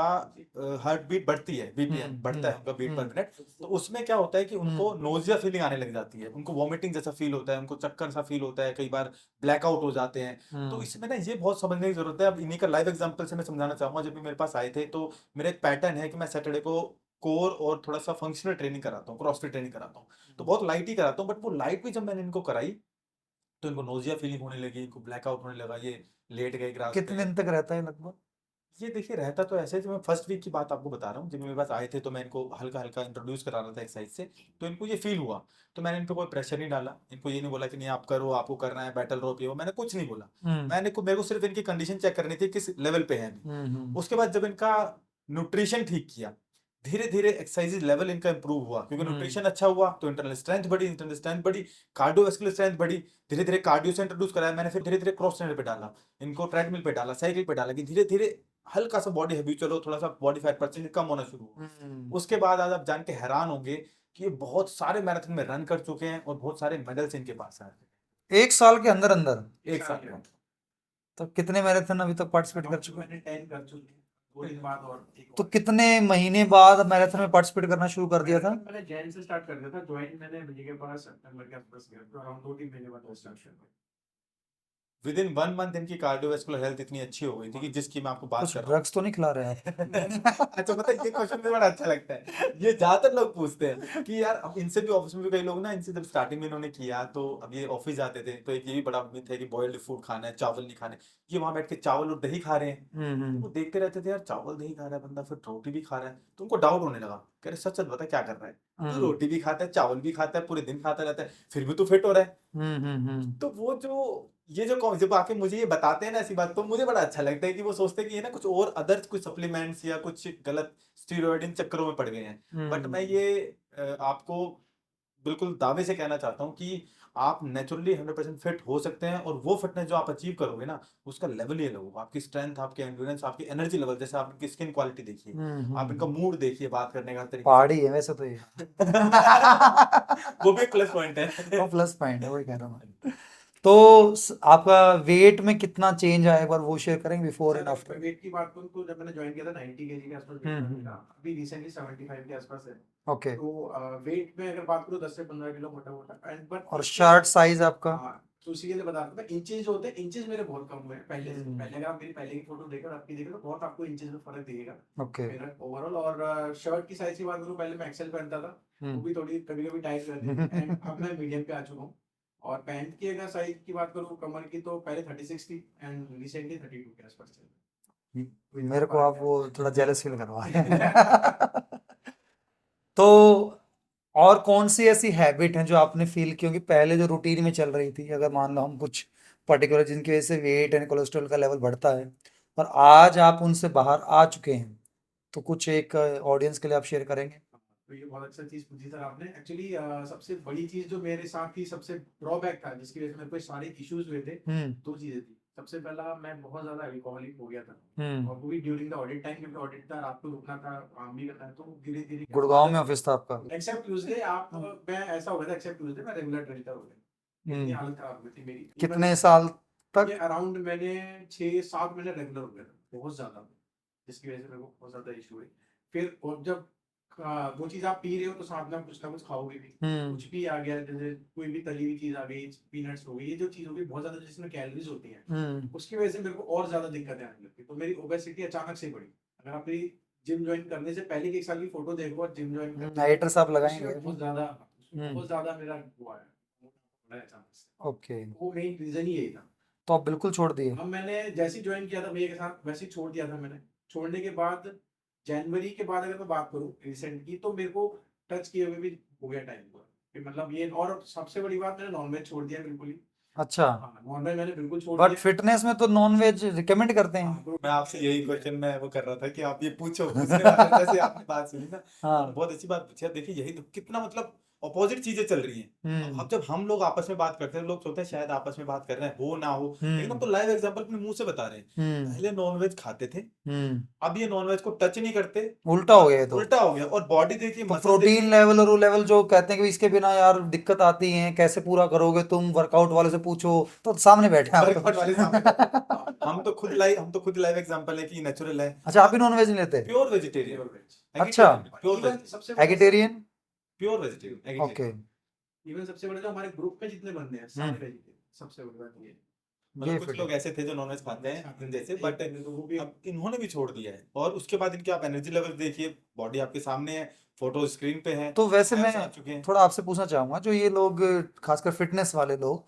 हार्ट बीट बढ़ती है, हुँ, बीपीएम बढ़ता हुँ, है उनका बीट पर हुँ, मिनट, तो उसमें क्या होता है कि उनको हुँ, नोज़िया फीलिंग आने लग जाती है, उनको वॉमिटिंग जैसा फ़ील होता है, उनको चक्कर सा फ़ील होता है, कई बार ब्लैकआउट हो जाते हैं। तो हुँ, इसमें ना ये बहुत समझने की ज़रूरत है। अब इन्हीं का लाइव एग्ज़ाम्पल से मैं समझाना चाहूँगा। जब भी मेरे पास आए थे, तो मेरा एक पैटर्न है कि मैं सैटरडे को कोर और थोड़ा-सा फंक्शनल ट्रेनिंग कराता हूँ, क्रॉसफिट ट्रेनिंग कराता हूँ। तो बहुत लाइट ही कराता हूँ, बट वो लाइट भी जब मैंने इनको कराई, तो इनको नोज़िया फीलिंग होने लगी, इनको ब्लैकआउट होने लगा, ये लेट गए ग्रास कितने पे। दिन तक रहता है लगभग? ये देखिए, रहता तो ऐसे है, जो मैं फर्स्ट वीक की बात आपको बता रहा हूँ, जब मेरे पास आए थे तो मैं इनको हल्का-हल्का इंट्रोड्यूस करा रहा था एक्सरसाइज से, तो इनको ये फ़ील हुआ। तो मैंने इन पे कोई प्रेशर नहीं डाला, इनको ये नहीं बोला कि नहीं आप करो, आपको करना है बैटल रोप ये वो, मैंने कुछ नहीं बोला। हुँ, मेरे को सिर्फ़ इनकी कंडीशन चेक करनी थी किस लेवल पे है अभी। हुँ, हुँ, उसके बाद जब इनका न्यूट्रिशन ठीक किया, धीरे-धीरे एक्सरसाइज़ लेवल इनका इम्प्रूव हुआ, क्योंकि हुँ, न्यूट्रिशन अच्छा हुआ तो इंटरनल स्ट्रेंथ बढ़ी, कार्डियोवैस्कुलर स्ट्रेंथ बढ़ी। धीरे-धीरे कार्डियो से इंट्रोड्यूस कराया मैंने, फिर धीरे-धीरे क्रॉस ट्रेनर पे डाला, इनको ट्रेडमिल पे डाला, साइकिल पे डाला, कि धीरे-धीरे हल्का-सा बॉडी हैबिचुअल हो, थोड़ा-सा बॉडी फैट परसेंटेज कम होना शुरू हुआ। हुँ। उसके बाद आज आप जान के हैरान होंगे कि ये बहुत सारे मैराथन में रन कर चुके हैं, और बहुत सारे मेडल्स इनके पास हैं। 1 साल के अंदर-अंदर? 1 साल में। तो कितने मैराथन अभी तक पार्टिसिपेट कर चुके हैं? मैंने 10 कर चुकी है, 2 दिन बाद और एक तो और। कितने महीने बाद मैराथन में पार्टिसिपेट करना शुरू कर दिया था? मैंने मैंने जैन से स्टार्ट कर दिया था, ज्वाइन मैंने विजय के पास सितंबर के आसपास किया, तो अराउंड 2-3 महीने बाद स्टार्ट किया। विद इन 1 मंथ इनकी कार्डियोवैस्कुलर हेल्थ इतनी अच्छी हो गई थी कि जिसकी मैं आपको बात कुछ कर रहा हूँ। ड्रग्स तो नहीं खिला रहे आप? अच्छा, पता है ये क्वेश्चन मुझे बड़ा अच्छा लगता है। ये ज्यादातर लोग पूछते हैं कि यार, अब इनसे भी ऑफिस में भी कई लोग ना, इनसे जब स्टार्टिंग में इन्होंने किया, तो अब ये ऑफिस जाते थे, तो एक ये भी बड़ा मिथ है कि बॉइल्ड फूड खाना है, चावल नहीं खाने। ये वहां बैठ के चावल और दही खा रहे हैं, हुँ, तो वो हुँ, देखते रहते थे, यार चावल दही खा रहा है बंदा, फिर रोटी भी खा रहा है, तो उनको डाउट होने लगा। कह रहे सच सच बता क्या कर रहा है, तो हुँ, रोटी भी खाता है, चावल भी खाता है, पूरे दिन खाता रहता है, फिर भी तो फिट हो रहा है। हुँ, हुँ, हुँ। तो वो जो ये जब आके मुझे ये बताते हैं ना ऐसी बात, तो मुझे बड़ा अच्छा लगता है कि वो सोचते हैं कि ये ना कुछ और अदर कुछ सप्लीमेंट्स या कुछ गलत स्टीरॉयड इन चक्करों में पड़ गए हैं। बट मैं ये आपको बिल्कुल दावे से कहना चाहता हूँ कि आप नेचुरली 100% फिट हो सकते हैं, और वो फिटनेस जो आप अचीव करोगे ना, उसका लेवल ये लोग आपकी स्ट्रेंथ, आपकी एंड्योरेंस, आपकी एनर्जी लेवल, जैसे आप इनकी स्किन क्वालिटी देखिए, आप इनका मूड देखिए, बात करने का तरीका पहाड़ी है वैसे तो ये वो भी प्लस पॉइंट है। वो प्लस पॉइंट है, वही कह रहा हूँ मैं। तो आपका वेट में कितना चेंज आया, एक बार वो शेयर करेंगे बिफोर एंड आफ्टर। वेट की बात करूँ तो जब मैंने ज्वाइन किया था 90 केजी के आसपास वेट था मेरा, अभी रिसेंटली 75 के आसपास है। ओके। तो वेट में अगर बात करूँ 10 से 15 किलो मोटा मोटा, एंड बट और शर्ट साइज आपका? हाँ, तो उसी के लिए बता रहा था, इंचेस जो होते हैं, इंचेस मेरे बहुत कम हुए हैं पहले से। पहले अगर आप मेरी पहले की फोटो देखो और आपकी देखो तो बहुत आपको इंचेस में फर्क दिखेगा ओके। मेरा ओवरऑल। और शर्ट की साइज की बात करूँ, पहले मैं एक्सेल पहनता था, वो भी थोड़ी कभी कभी टाइट रहती थी, एंड अब मैं मीडियम पे आ चुका हूँ। और पैंट की अगर साइज की बात करूँ कमर की, तो पहले 36 थी एंड रिसेंटली 32 के आसपास चल रही है। मेरे को आप वो थोड़ा जेलस फील करवा रहे हैं। तो और कौन सी ऐसी हैबिट है जो आपने फील की होगी पहले जो रूटीन में चल रही थी, अगर मान लो हम कुछ पर्टिकुलर जिनकी वजह से वेट एंड कोलेस्ट्रॉल का लेवल बढ़ता है और आज आप उनसे बाहर आ चुके हैं, तो कुछ एक ऑडियंस के लिए आप शेयर करेंगे? तो ये बहुत अच्छा चीज पूछी सर आपने। एक्चुअली सबसे बड़ी चीज जो मेरे साथ थी, सबसे ड्रॉबैक था जिसकी वजह से मेरे को सारे इश्यूज हुए थे, दो चीजें थी। सबसे पहला, मैं बहुत ज्यादा अल्कोहलिक हो गया था, और वो भी ड्यूरिंग द ऑडिट टाइम, क्योंकि ऑडिट था, रात को रुकना था, काम भी करना है, तो धीरे धीरे गुड़गांव में ऑफिस था आपका? एक्सेप्ट ट्यूसडे आप, मैं ऐसा हो गया था, एक्सेप्ट ट्यूसडे मैं रेगुलर ड्रिंकर हो गया, इतनी हालत खराब हो गई थी मेरी। कितने साल ये तक? अराउंड मैंने 6-7 महीने रेगुलर हो गया था, बहुत ज्यादा, जिसकी वजह से मेरे को बहुत ज्यादा इशू हुए। फिर और जब वो चीज आप पी रहे हो तो साथ में आप कुछ ना कुछ खाओगे भी, कुछ भी आ गया, जैसे कोई भी तली हुई चीज आ गई, पीनट्स हो गई, ये जो चीज होगी बहुत ज्यादा जिसमें कैलोरीज होती हैं, उसकी वजह से मेरे को और ज्यादा दिक्कतें आने लगी, तो मेरी ओबेसिटी अचानक से बढ़ी। अगर आप मेरी जिम ज्वाइन करने से पहले की 1 साल की फोटो देखो और जिम ज्वाइन करने हाइटर्स आप लगाएंगे? उसमें बहुत ज्यादा मेरा हुआ है, मोटा अचानक से। ओके। वो मेन रीजन ही यही था। तो आप बिल्कुल छोड़ दिए? अब मैंने जैसे ही ज्वाइन किया था भैया के साथ, वैसे ही छोड़ दिया था मैंने। छोड़ने के बाद जनवरी के बाद अगर मैं बात करूं रिसेंट की, तो मेरे को टच किए हुए भी हो गया टाइम हुआ कि मतलब ये। और सबसे बड़ी बात, मैंने नॉनवेज छोड़ दिया बिल्कुल ही। अच्छा। हाँ, नॉनवेज मैंने बिल्कुल छोड़ बट दिया। फिटनेस में तो नॉन वेज रिकमेंड करते हैं। हाँ, तो मैं आपसे यही क्वेश्चन मैं वो कर रहा था कि आप ये पूछो, पूछने वाले जैसे आपने बात सुनी ना, हाँ। बहुत अच्छी बात पूछी। अब देखिए यही तो कितना मतलब अपोजिट चीजें चल रही हैं। अब जब हम लोग आपस में बात करते हैं, लोग सोचते हैं शायद आपस में बात कर रहे हैं, हो ना हो, लेकिन हम तो लाइव एग्जांपल अपने मुंह से बता रहे हैं। पहले नॉनवेज खाते थे, अब ये नॉनवेज को टच नहीं करते, उल्टा हो गया ये तो। उल्टा हो गया। और बॉडी देखिए, तो मसल प्रोटीन लेवल और वो लेवल जो कहते हैं कि इसके बिना यार दिक्कत आती है, कैसे पूरा करोगे तुम, वर्कआउट वाले से पूछो, तो सामने बैठे हैं आप वर्कआउट वाले सामने तो। हम तो खुद लाइव एग्जांपल है कि नेचुरल है। अच्छा, आप भी नॉन वेज नहीं लेते? Pure vegetarian. अच्छा। प्योर सबसे eggetarian? Pure vegetarian. Okay. Even सबसे बड़ा जो हमारे ग्रुप में जितने बंदे हैं सारे वेजिटेरियन, सबसे बड़ी बात ये है। मतलब कुछ लोग ऐसे थे जो नॉनवेज खाते हैं जैसे, बट अब इन्होंने भी छोड़ दिया है। और उसके बाद इनके आप एनर्जी लेवल देखिए, बॉडी आपके सामने है, फोटो स्क्रीन पे है। तो वैसे abs मैं आ चुके हैं। थोड़ा आपसे पूछना चाहूंगा, जो ये लोग खासकर फिटनेस वाले लोग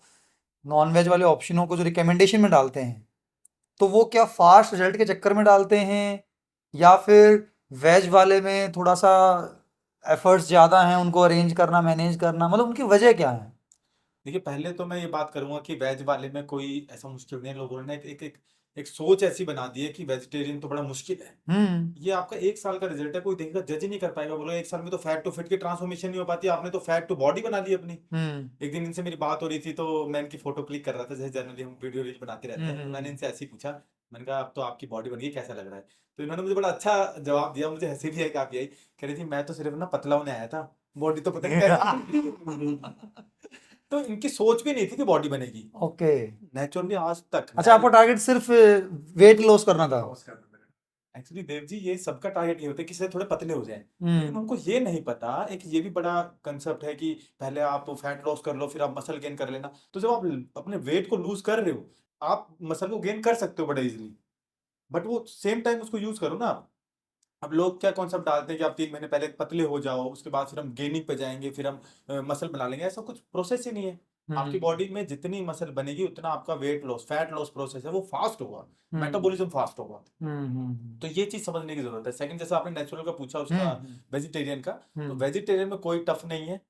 नॉन वेज वाले ऑप्शनों को जो रिकमेंडेशन में डालते हैं, तो वो क्या फास्ट रिजल्ट के चक्कर में डालते हैं, या फिर वेज वाले में थोड़ा सा एफर्ट्स ज़्यादा हैं उनको अरेंज करना, मैनेज करना, मतलब उनकी वजह क्या है? देखिए पहले तो मैं ये बात करूंगा कि वेज वाले में कोई ऐसा मुश्किल नहीं है। लोगों ने एक सोच ऐसी बना दी है कि वेजिटेरियन तो बड़ा मुश्किल है। ये आपका 1 साल का रिजल्ट है, कोई देखेगा जज ही नहीं कर पाएगा। बोलो 1 साल में तो फैट टू फिट की ट्रांसफॉर्मेशन नहीं हो पाती, आपने तो फैट टू बॉडी बना ली अपनी। एक दिन इनसे मेरी बात हो रही थी, तो मैं इनकी फोटो क्लिक कर रहा था, जैसे जनरली हम वीडियो रील बनाते रहते हैं। मैंने इनसे ऐसे ही पूछा, मैंने कहा अब तो आपकी बॉडी बन गई, कैसा लग रहा है? तो इन्होंने मुझे बड़ा अच्छा जवाब दिया, मुझे हंसी भी आई काफी आई। कह रही थी मैं तो सिर्फ ना पतला होने आया था, बॉडी तो पता नहीं। तो इनकी सोच भी नहीं थी कि बॉडी बनेगी ओके। नेचुरली आज तक। अच्छा, आपका टारगेट सिर्फ वेट लॉस करना था? एक्चुअली देव जी, ये सबका टारगेट ये होता है कि से थोड़े पतले हो जाएं, लेकिन उनको ये नहीं पता, एक ये भी बड़ा कंसेप्ट है कि पहले आप फैट लॉस कर लो, फिर आप मसल गेन कर लेना। तो जब आप अपने वेट को लूज कर रहे हो, आप मसल को गेन कर सकते हो बड़े इजीली, बट वो सेम टाइम उसको यूज करो ना आप। अब लोग क्या कॉन्सेप्ट डालते हैं कि आप 3 महीने पहले पतले हो जाओ, उसके बाद फिर हम गेनिंग पे जाएंगे, फिर हम मसल बना लेंगे। ऐसा कुछ प्रोसेस ही नहीं है। आपकी बॉडी में जितनी मसल बनेगी उतना आपका weight loss, fat loss process है वो फास्ट होगा, मेटाबॉलिज्म फास्ट होगा। तो ये चीज समझने की जरूरत है। सेकंड, जैसे आपने नेचुरल का पूछा, उसका वेजिटेरियन का, तो वेजिटेरियन में कोई टफ नहीं है।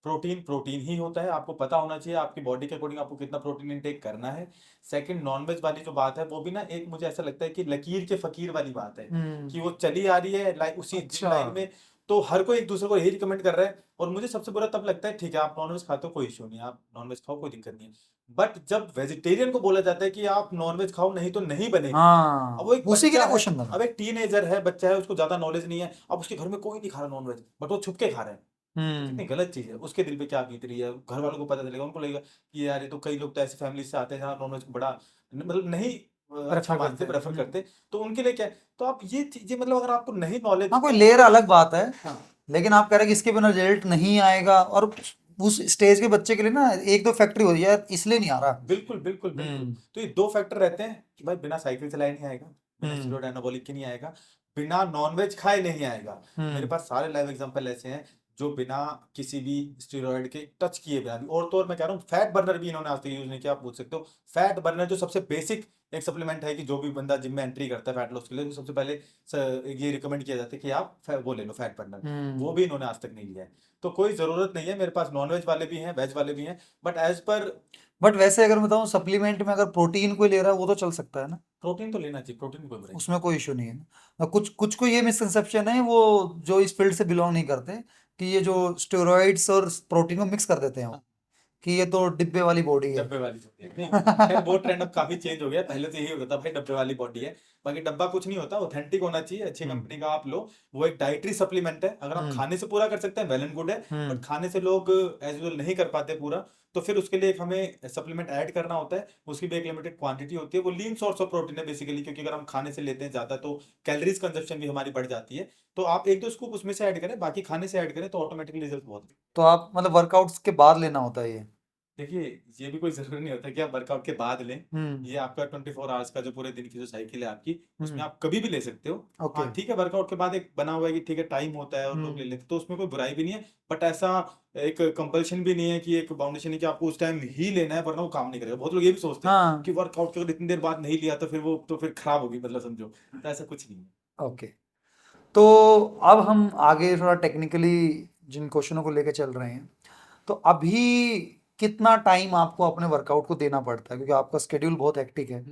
प्रोटीन प्रोटीन ही होता है, आपको पता होना चाहिए आपकी बॉडी के अकॉर्डिंग आपको कितना प्रोटीन इनटेक करना है। सेकंड, नॉनवेज वाली जो बात है वो भी ना एक मुझे ऐसा लगता है कि लकीर के फकीर वाली बात है कि वो चली आ रही है लाइक उसी जिम अच्छा। लाइन में, तो हर कोई एक दूसरे को यही रिकमेंड कर रहा है। और मुझे सबसे बुरा तब लगता है, ठीक है आप नॉनवेज खाते हो कोई इशू नहीं है, आप नॉनवेज खाओ कोई दिक्कत नहीं है, बट जब वेजिटेरियन को बोला जाता है कि आप नॉनवेज खाओ नहीं तो नहीं बनेगी। अब हाँ, वो एक उसी के बच्चा लिए है, क्वेश्चन था। अब एक टीनेजर है, बच्चा है, उसको ज्यादा नॉलेज नहीं है, अब उसके घर में कोई नहीं खा रहा नॉनवेज बट वो छुप के खा रहा है, कितनी गलत चीज है। उसके दिल पे क्या बीत रही है, घर वालों को पता चलेगा, उनको लगेगा कि यार ये तो, कई लोग तो ऐसी फैमिली से आते हैं जहाँ नॉनवेज को बड़ा मतलब नहीं अच्छा प्रेफर मानते, करते हैं। प्रेफर करते, तो उनके लिए क्या है। तो आप ये चीजें मतलब अगर आपको नहीं नॉलेज, हाँ, कोई लेयर अलग बात है, हाँ लेकिन आप कह रहे हैं कि इसके बिना रिजल्ट नहीं आएगा, और उस स्टेज के बच्चे के लिए ना एक दो फैक्ट्री होती है यार, इसलिए नहीं आ रहा। बिल्कुल बिल्कुल बिल्कुल। हम्म। तो ये दो फैक्टर रहते हैं कि भाई बिना साइकिल चलाए नहीं आएगा, बिना हम्म। स्टेरॉइड एनाबॉलिक के नहीं आएगा, बिना नॉनवेज खाए नहीं आएगा। मेरे पास सारे लाइव एग्जांपल ऐसे हैं जो बिना किसी भी स्टेरॉइड के टच किए बिना भी, और तो और मैं कह रहा हूँ फैट बर्नर भी इन्होंने आज तक यूज नहीं किया। आप पूछ सकते हो फैट बर्नर जो सबसे बेसिक एक सप्लीमेंट है कि जो भी बंदा जिम में एंट्री करता है फैट लॉस के लिए, तो सबसे पहले ये रिकमेंड किया जाता है कि आप वो ले लो फैट बर्नर, वो हम्म। भी इन्होंने आज तक नहीं लिया है। तो कोई जरूरत नहीं है, मेरे पास नॉनवेज वाले भी हैं, वेज वाले भी हैं, बट एज पर बट वैसे अगर बताऊं, सप्लीमेंट में अगर प्रोटीन कोई ले रहा है वो तो चल सकता है ना, प्रोटीन तो लेना चाहिए, प्रोटीन कोई बुराई नहीं। उसमें कोई इशू नहीं है ना। और कुछ कुछ को ये मिसकंसेप्शन है, वो जो इस फील्ड से बिलोंग नहीं करते, कि ये जो स्टेरॉइड्स और प्रोटीन को मिक्स कर देते हैं वो, हाँ, कि ये तो डिब्बे वाली बॉडी है। डब्बे वाली होती है नहीं, खैर वो ट्रेंड अब काफी चेंज हो गया, पहले तो यही होता था भाई डब्बे वाली बॉडी है। बाकी डब्बा कुछ नहीं होता, ऑथेंटिक होना चाहिए, अच्छी हम्म। कंपनी का आप लो। वो एक डाइटरी सप्लीमेंट है, अगर आप हम्म। खाने से पूरा कर सकते हैं वेल एंड गुड है, हम्म। बट खाने से लोग एज यूजुअल नहीं कर पाते पूरा, तो फिर उसके लिए एक हमें सप्लीमेंट ऐड करना होता है, उसकी भी एक लिमिटेड क्वांटिटी होती है। वो लीन सोर्स ऑफ प्रोटीन है बेसिकली, क्योंकि अगर हम खाने से लेते हैं ज्यादा तो कैलोरीज कंजप्शन भी हमारी बढ़ जाती है। तो आप एक दो स्कूप उसमें से ऐड करें, बाकी खाने से ऐड करें तो ऑटोमेटिकली रिजल्ट बहुत। तो आप मतलब वर्कआउट्स के बाद लेना होता है ये? देखिए, ये भी कोई ज़रूरी नहीं होता कि आप वर्कआउट के बाद लें। हम्म। ये आपका 24 आवर्स का जो पूरे दिन की जो साइकिल है आपकी, उसमें हम्म। आप कभी भी ले सकते हो। ओके। हाँ, ठीक है, वर्कआउट के बाद एक बना हुआ है कि ठीक है टाइम होता है और लोग ले हम्म। लेते हैं, तो उसमें कोई बुराई भी नहीं है। बट ऐसा एक कंपल्शन भी नहीं है कि एक बाउंडेशन है कि आपको उस टाइम ही लेना है वरना वो काम नहीं करेगा। बहुत लोग ये भी सोचते हैं हाँ। कि वर्कआउट के अगर इतनी देर बाद नहीं लिया तो फिर वो तो फिर खराब होगी, मतलब समझो। तो ऐसा कुछ नहीं है। ओके। तो अब हम आगे थोड़ा टेक्निकली जिन क्वेश्चनों को लेकर चल रहे हैं, तो अभी कितना टाइम आपको अपने वर्कआउट को देना पड़ता है, क्योंकि आपका स्केड्यूल बहुत हेक्टिक है,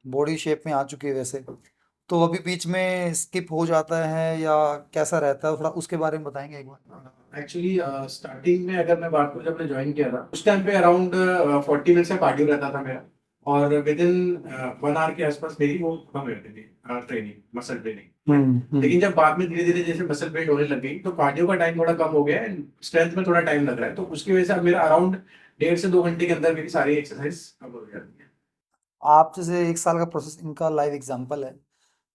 बॉडी शेप में आ चुकी है वैसे, तो अभी बीच में स्किप हो जाता है या कैसा रहता है, थोड़ा उसके बारे में बताएंगे एक बार? एक्चुअली स्टार्टिंग में अगर मैं बात करूँ, जब मैं ज्वाइन किया था उस टाइम पे अराउंड 40 मिनट का कार्डियो रहता था मेरा, और विद इन 1 आवर के आसपास मेरी वो कम हो जाती थी ट्रेनिंग, मसल ट्रेनिंग। लेकिन जब बाद में धीरे धीरे जैसे मसल बिल्ड होने लग गई तो कार्डियो का टाइम थोड़ा कम हो गया एंड स्ट्रेंथ में थोड़ा टाइम लग रहा है, तो उसकी वजह से अब मेरा अराउंड 1.5 से 2 घंटे के अंदर मेरी सारी एक्सरसाइज कवर हो जाती है। आप जैसे 1 साल का प्रोसेस इनका लाइव एग्जांपल है,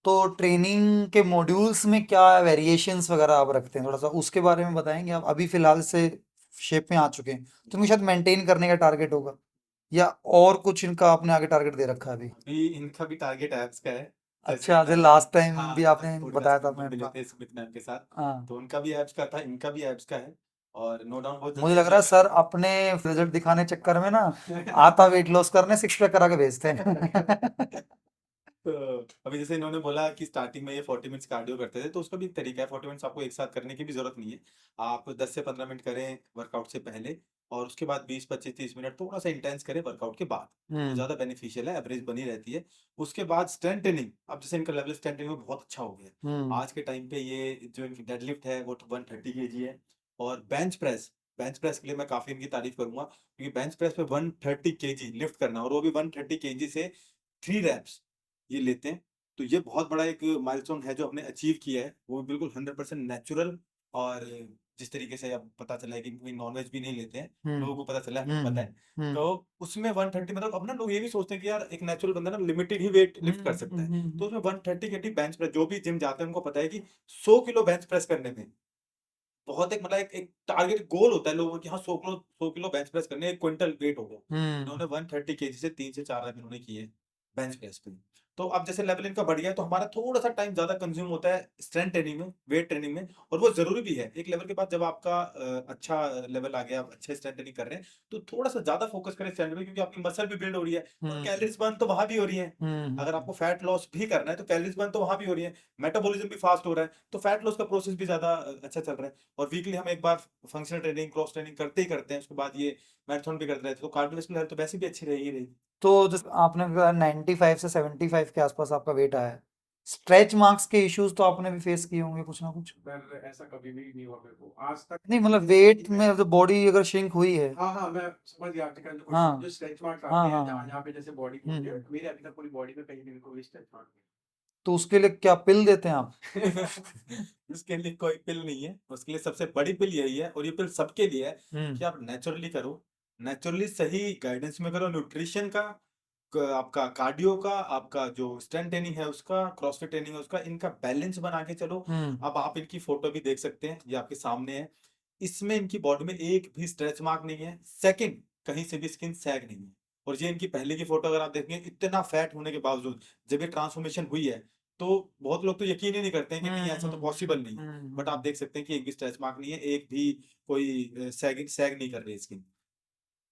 तो ट्रेनिंग के मॉड्यूल्स में क्या वेरिएशंस वगैरह आप रखते हैं, थोड़ा सा उसके बारे में बताएंगे? आप अभी फिलहाल से शेप में आ चुके हैं, तो इनको शायद मेंटेन करने का टारगेट होगा, या और कुछ इनका आपने आगे टारगेट दे रखा है अभी? अभी इनका भी टारगेट एब्स का है, जैसे अच्छा, जैसे लास्ट टाइम हाँ भी लास्ट आपने बताया पॉडकास्ट था में अपने मिले अपना। थे सुमित मैम के साथ, हाँ। तो उनका भी एब्स का था, इनका भी एब्स का है, और नो डाउट बहुत मुझे जल्दी लग रहा है सर अपने रिजल्ट दिखाने चक्कर में ना आता वेट लॉस करने 6 पैक करा के भेजते हैं। तो अभी जैसे इन्होंने बोला कि स्टार्टिंग में ये 40 मिनट्स कार्डियो करते थे, तो उसका भी एक तरीका है। 40 मिनट्स आपको एक साथ करने की भी जरूरत नहीं है, आप 10 से 15 मिनट करें वर्कआउट से पहले, और उसके बाद 20 25 30 मिनट थोड़ा सा इंटेंस करें वर्कआउट के बाद, तो ज़्यादा बेनिफिशियल है, एवरेज बनी रहती है। उसके बाद स्ट्रेंथ ट्रेनिंग, अब जैसे इनका लेवल स्ट्रेंथ ट्रेनिंग में बहुत अच्छा हो गया है आज के टाइम पे। ये जो इनकी डेडलिफ्ट है वो 130 केजी है, और बेंच प्रेस के लिए मैं काफ़ी इनकी तारीफ करूंगा, क्योंकि बेंच प्रेस पे 130 केजी लिफ्ट करना, और वो भी 130 केजी से 3 reps ये लेते हैं। तो ये बहुत बड़ा एक माइलस्टोन है जो हमने अचीव किया है, वो भी बिल्कुल 100% नेचुरल। और जिस तरीके से अब पता चला है कि कोई नॉनवेज भी नहीं लेते हैं, लोगों को पता चला है, हमें पता है, तो उसमें 130 मतलब अब ना लोग ये भी सोचते हैं कि यार एक नेचुरल बंदा ना लिमिटेड ही वेट लिफ्ट कर सकता है, तो उसमें 130 केजी बेंच प्रेस, जो भी जिम जाते हैं उनको पता है कि 100 किलो बेंच प्रेस करने में बहुत एक मतलब एक टारगेट गोल होता है लोगों की, हाँ 100 किलो बेंच प्रेस करने, 1 क्विंटल वेट हो गया। इन्होंने 130 केजी से 3 से 4 रन इन्होंने किए बेंच प्रेस पे, तो अब जैसे लेवल इनका बढ़ गया है, तो हमारा थोड़ा सा टाइम ज्यादा कंज्यूम होता है स्ट्रेंथ ट्रेनिंग में, वेट ट्रेनिंग में, और वो जरूरी भी है। एक लेवल के बाद जब आपका अच्छा लेवल आ गया, आप अच्छे स्ट्रेंथ ट्रेनिंग कर रहे हैं, तो थोड़ा सा ज्यादा फोकस करें स्ट्रेंथ में, क्योंकि आपकी मसल भी बिल्ड हो रही है और कैलोरीज बर्न तो वहां भी हो रही है। अगर आपको फैट लॉस भी करना है तो कैलोरीज बर्न तो वहां भी हो रही है, मेटाबॉलिज्म भी फास्ट हो रहा है, तो फैट लॉस का प्रोसेस भी ज्यादा अच्छा चल रहा है। और वीकली हम एक बार फंक्शनल ट्रेनिंग, क्रॉस ट्रेनिंग करते ही करते हैं, उसके बाद ये मैराथन भी करते रहते हैं, तो कार्डियोवैस्कुलर हेल्थ तो वैसे भी अच्छी रहेगी रही। तो जैसे आपने कहा 95 से 75 के आसपास आपका वेट आया है, स्ट्रेच मार्क्स के इश्यूज तो आपने भी फेस किए होंगे कुछ ना कुछ। पर ऐसा कभी भी नहीं हुआ मेरे को आज तक। नहीं मतलब वेट में जो बॉडी अगर श्रिंक हुई है। हाँ हाँ, मैं समझ गया आपके कहने को। हाँ जो स्ट्रेच मार्क्स हाँ आते हैं हाँ जहाँ हाँ। जहाँ पे जैसे बॉडी होती है, हम्म। मेरे अभी तक पूरी बॉडी में कहीं भी कोई स्ट्रेच मार्क तो उसके लिए क्या पिल देते हैं आप? नहीं। इसके लिए कोई पिल नहीं है, उसके लिए सबसे बड़ी पिल यही है, और ये पिल सबके लिए है हम्म कि आप नेचुरली करो, नेचुरली सही गाइडेंस में करो, न्यूट्रिशन का, आपका कार्डियो का, आपका जो स्ट्रेंथ ट्रेनिंग है उसका, क्रॉसफिट ट्रेनिंग है उसका, इनका बैलेंस बना के चलो। हम्म अब आप इनकी फोटो भी देख सकते हैं, ये आपके सामने है। इसमें इनकी बॉडी में एक भी स्ट्रेच मार्क नहीं है, सेकंड कहीं से भी स्किन सैग नहीं है। और ये इनकी पहले की फोटो अगर आप देखेंगे, इतना फैट होने के बावजूद जब ये ट्रांसफॉर्मेशन हुई है, तो बहुत लोग तो यकीन ही नहीं करते हैं कि नहीं ऐसा तो पॉसिबल नहीं है। बट आप देख सकते हैं कि एक भी स्ट्रेच मार्क नहीं है, एक भी कोई सैग नहीं कर रही स्किन।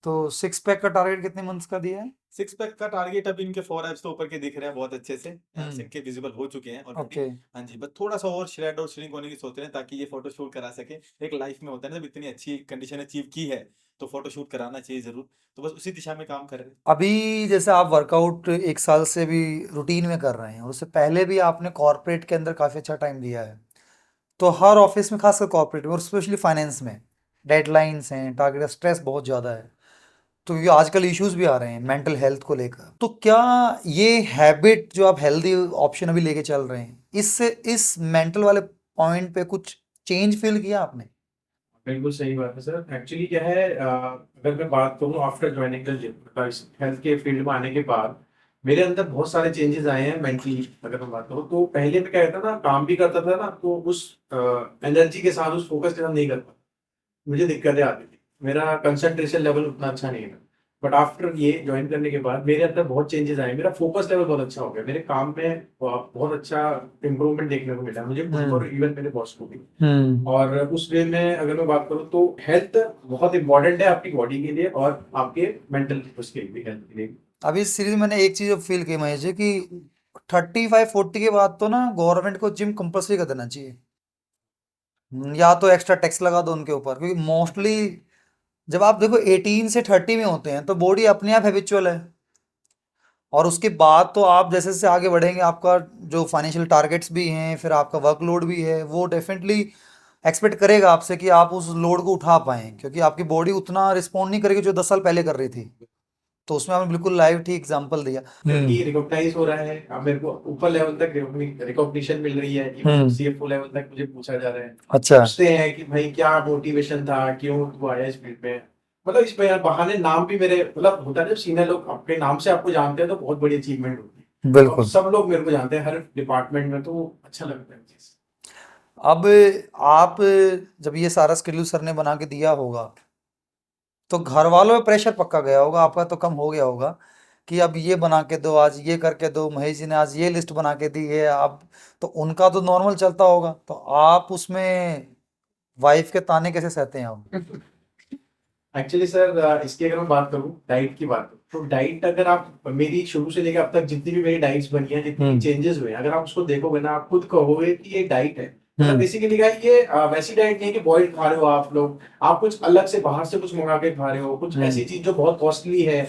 तो 6 पैक का टारगेट कितने मंथ्स का दिया है? 6 पैक का टारगेट अभी इनके 4 एब्स तो ऊपर के दिख रहे हैं बहुत अच्छे से, हम्म सिक्के विजिबल हो चुके हैं ऑलरेडी। ओके। हाँ जी, बस थोड़ा सा और श्रेड और श्रिंक होने की सोच रहे हैं, ताकि ये फोटो शूट करा सके। एक लाइफ में होता है ना, जब इतनी अच्छी कंडीशन अचीव की है तो फोटो शूट कराना चाहिए जरूर, तो बस उसी दिशा में काम कर रहे हैं। अभी जैसे आप वर्कआउट 1 साल से भी रूटीन में कर रहे हैं और उससे पहले भी आपने कॉर्पोरेट के अंदर काफ़ी अच्छा टाइम दिया है, तो हर ऑफिस में खासकर कॉर्पोरेट में और स्पेशली फाइनेंस में डेडलाइंस हैं, टारगेट, स्ट्रेस बहुत ज़्यादा है, तो ये आजकल इश्यूज भी आ रहे हैं मेंटल हेल्थ को लेकर। तो क्या ये हैबिट जो आप हेल्दी ऑप्शन अभी लेके चल रहे हैं, इससे इस मेंटल वाले पॉइंट पे कुछ चेंज फील किया आपने? बिल्कुल सही बात है सर। एक्चुअली क्या है, अगर मैं बात करूँ after joining the gym, health के फील्ड में आने के बाद मेरे अंदर बहुत सारे चेंजेस आए हैं मेंटली। अगर मैं बात करूँ तो पहले मैं क्या कहता था, काम भी करता था ना, तो उस एनर्जी के साथ, उस फोकस के साथ नहीं कर पाता, मुझे दिक्कतें आती थी, मेरा कंसंट्रेशन लेवल उतना अच्छा नहीं था। बट आफ्टर ये ज्वाइन करने के बाद मेरे अंदर बहुत चेंजेस आए, मेरा फोकस लेवल बहुत अच्छा हो गया, मेरे काम में बहुत अच्छा इंप्रूवमेंट देखने को मिला मुझे खुद को और इवन मेरे बॉस को भी। और उस वे में अगर मैं बात करूँ तो हेल्थ बहुत इंपॉर्टेंट है आपकी बॉडी के लिए और आपके मेंटल उसके लिए, हेल्थ के लिए। अभी इस सीरीज में मैंने एक चीज़ फील की महेश जी, कि 35-40 के बाद तो ना गवर्नमेंट को जिम कंपल्सरी कर देना चाहिए। या तो एक्स्ट्रा टैक्स लगा दो उनके ऊपर, क्योंकि मोस्टली जब आप देखो 18 से 30 में होते हैं तो बॉडी अपने आप हैबिचुअल है, और उसके बाद तो आप जैसे जैसे आगे बढ़ेंगे आपका जो फाइनेंशियल टारगेट्स भी हैं, फिर आपका वर्कलोड भी है, वो डेफिनेटली एक्सपेक्ट करेगा आपसे कि आप उस लोड को उठा पाएं, क्योंकि आपकी बॉडी उतना रिस्पॉन्ड नहीं करेगी जो 10 साल पहले कर रही थी। तो उसमें आपने बिल्कुल लाइव ठीक एग्जांपल दिया। क्योंकि रिकॉग्नाइज हो रहा है, अब मेरे को ऊपर लेवल तक रिकॉग्निशन मिल रही है, इवन सीएफओ लेवल तक मुझे पूछा जा रहा है, अच्छा। पूछते हैं कि भाई क्या मोटिवेशन था, क्यों तू आया इस फील्ड में। मतलब इस बहाने नाम भी मेरे, मतलब होता है जब सीनियर लोग अपने नाम से आपको जानते हैं तो बहुत बड़ी अचीवमेंट होती है। बिल्कुल। और सब लोग मेरे को जानते हैं हर डिपार्टमेंट में, तो अच्छा लगता है चीज। अब आप जब ये सारा स्केड्यूल सर ने बना के दिया होगा तो घर वालों में प्रेशर पक्का गया होगा, आपका तो कम हो गया होगा कि अब ये बना के दो, आज ये करके दो, महेश जी ने आज ये लिस्ट बना के दी है आप, तो उनका तो नॉर्मल चलता होगा, तो आप उसमें वाइफ के ताने कैसे सहते हैं आप? एक्चुअली सर, इसकी अगर मैं बात करूँ, डाइट की बात करूँ, तो डाइट अगर आप मेरी शुरू से लेकर अब तक जितनी भी मेरी डाइट्स बनी है, जितनी चेंजेस हुए हैं, अगर आप उसको देखोगे ना, आप खुद कहोगे कि ये डाइट है। मतलब बेसिकली क्या है, ये वैसी डाइट नहीं है कि बॉइल्ड खा रहे हो आप लोग, आप कुछ अलग से बाहर से कुछ मंगा के खा रहे हो, कुछ ऐसी चीज जो बहुत कॉस्टली है,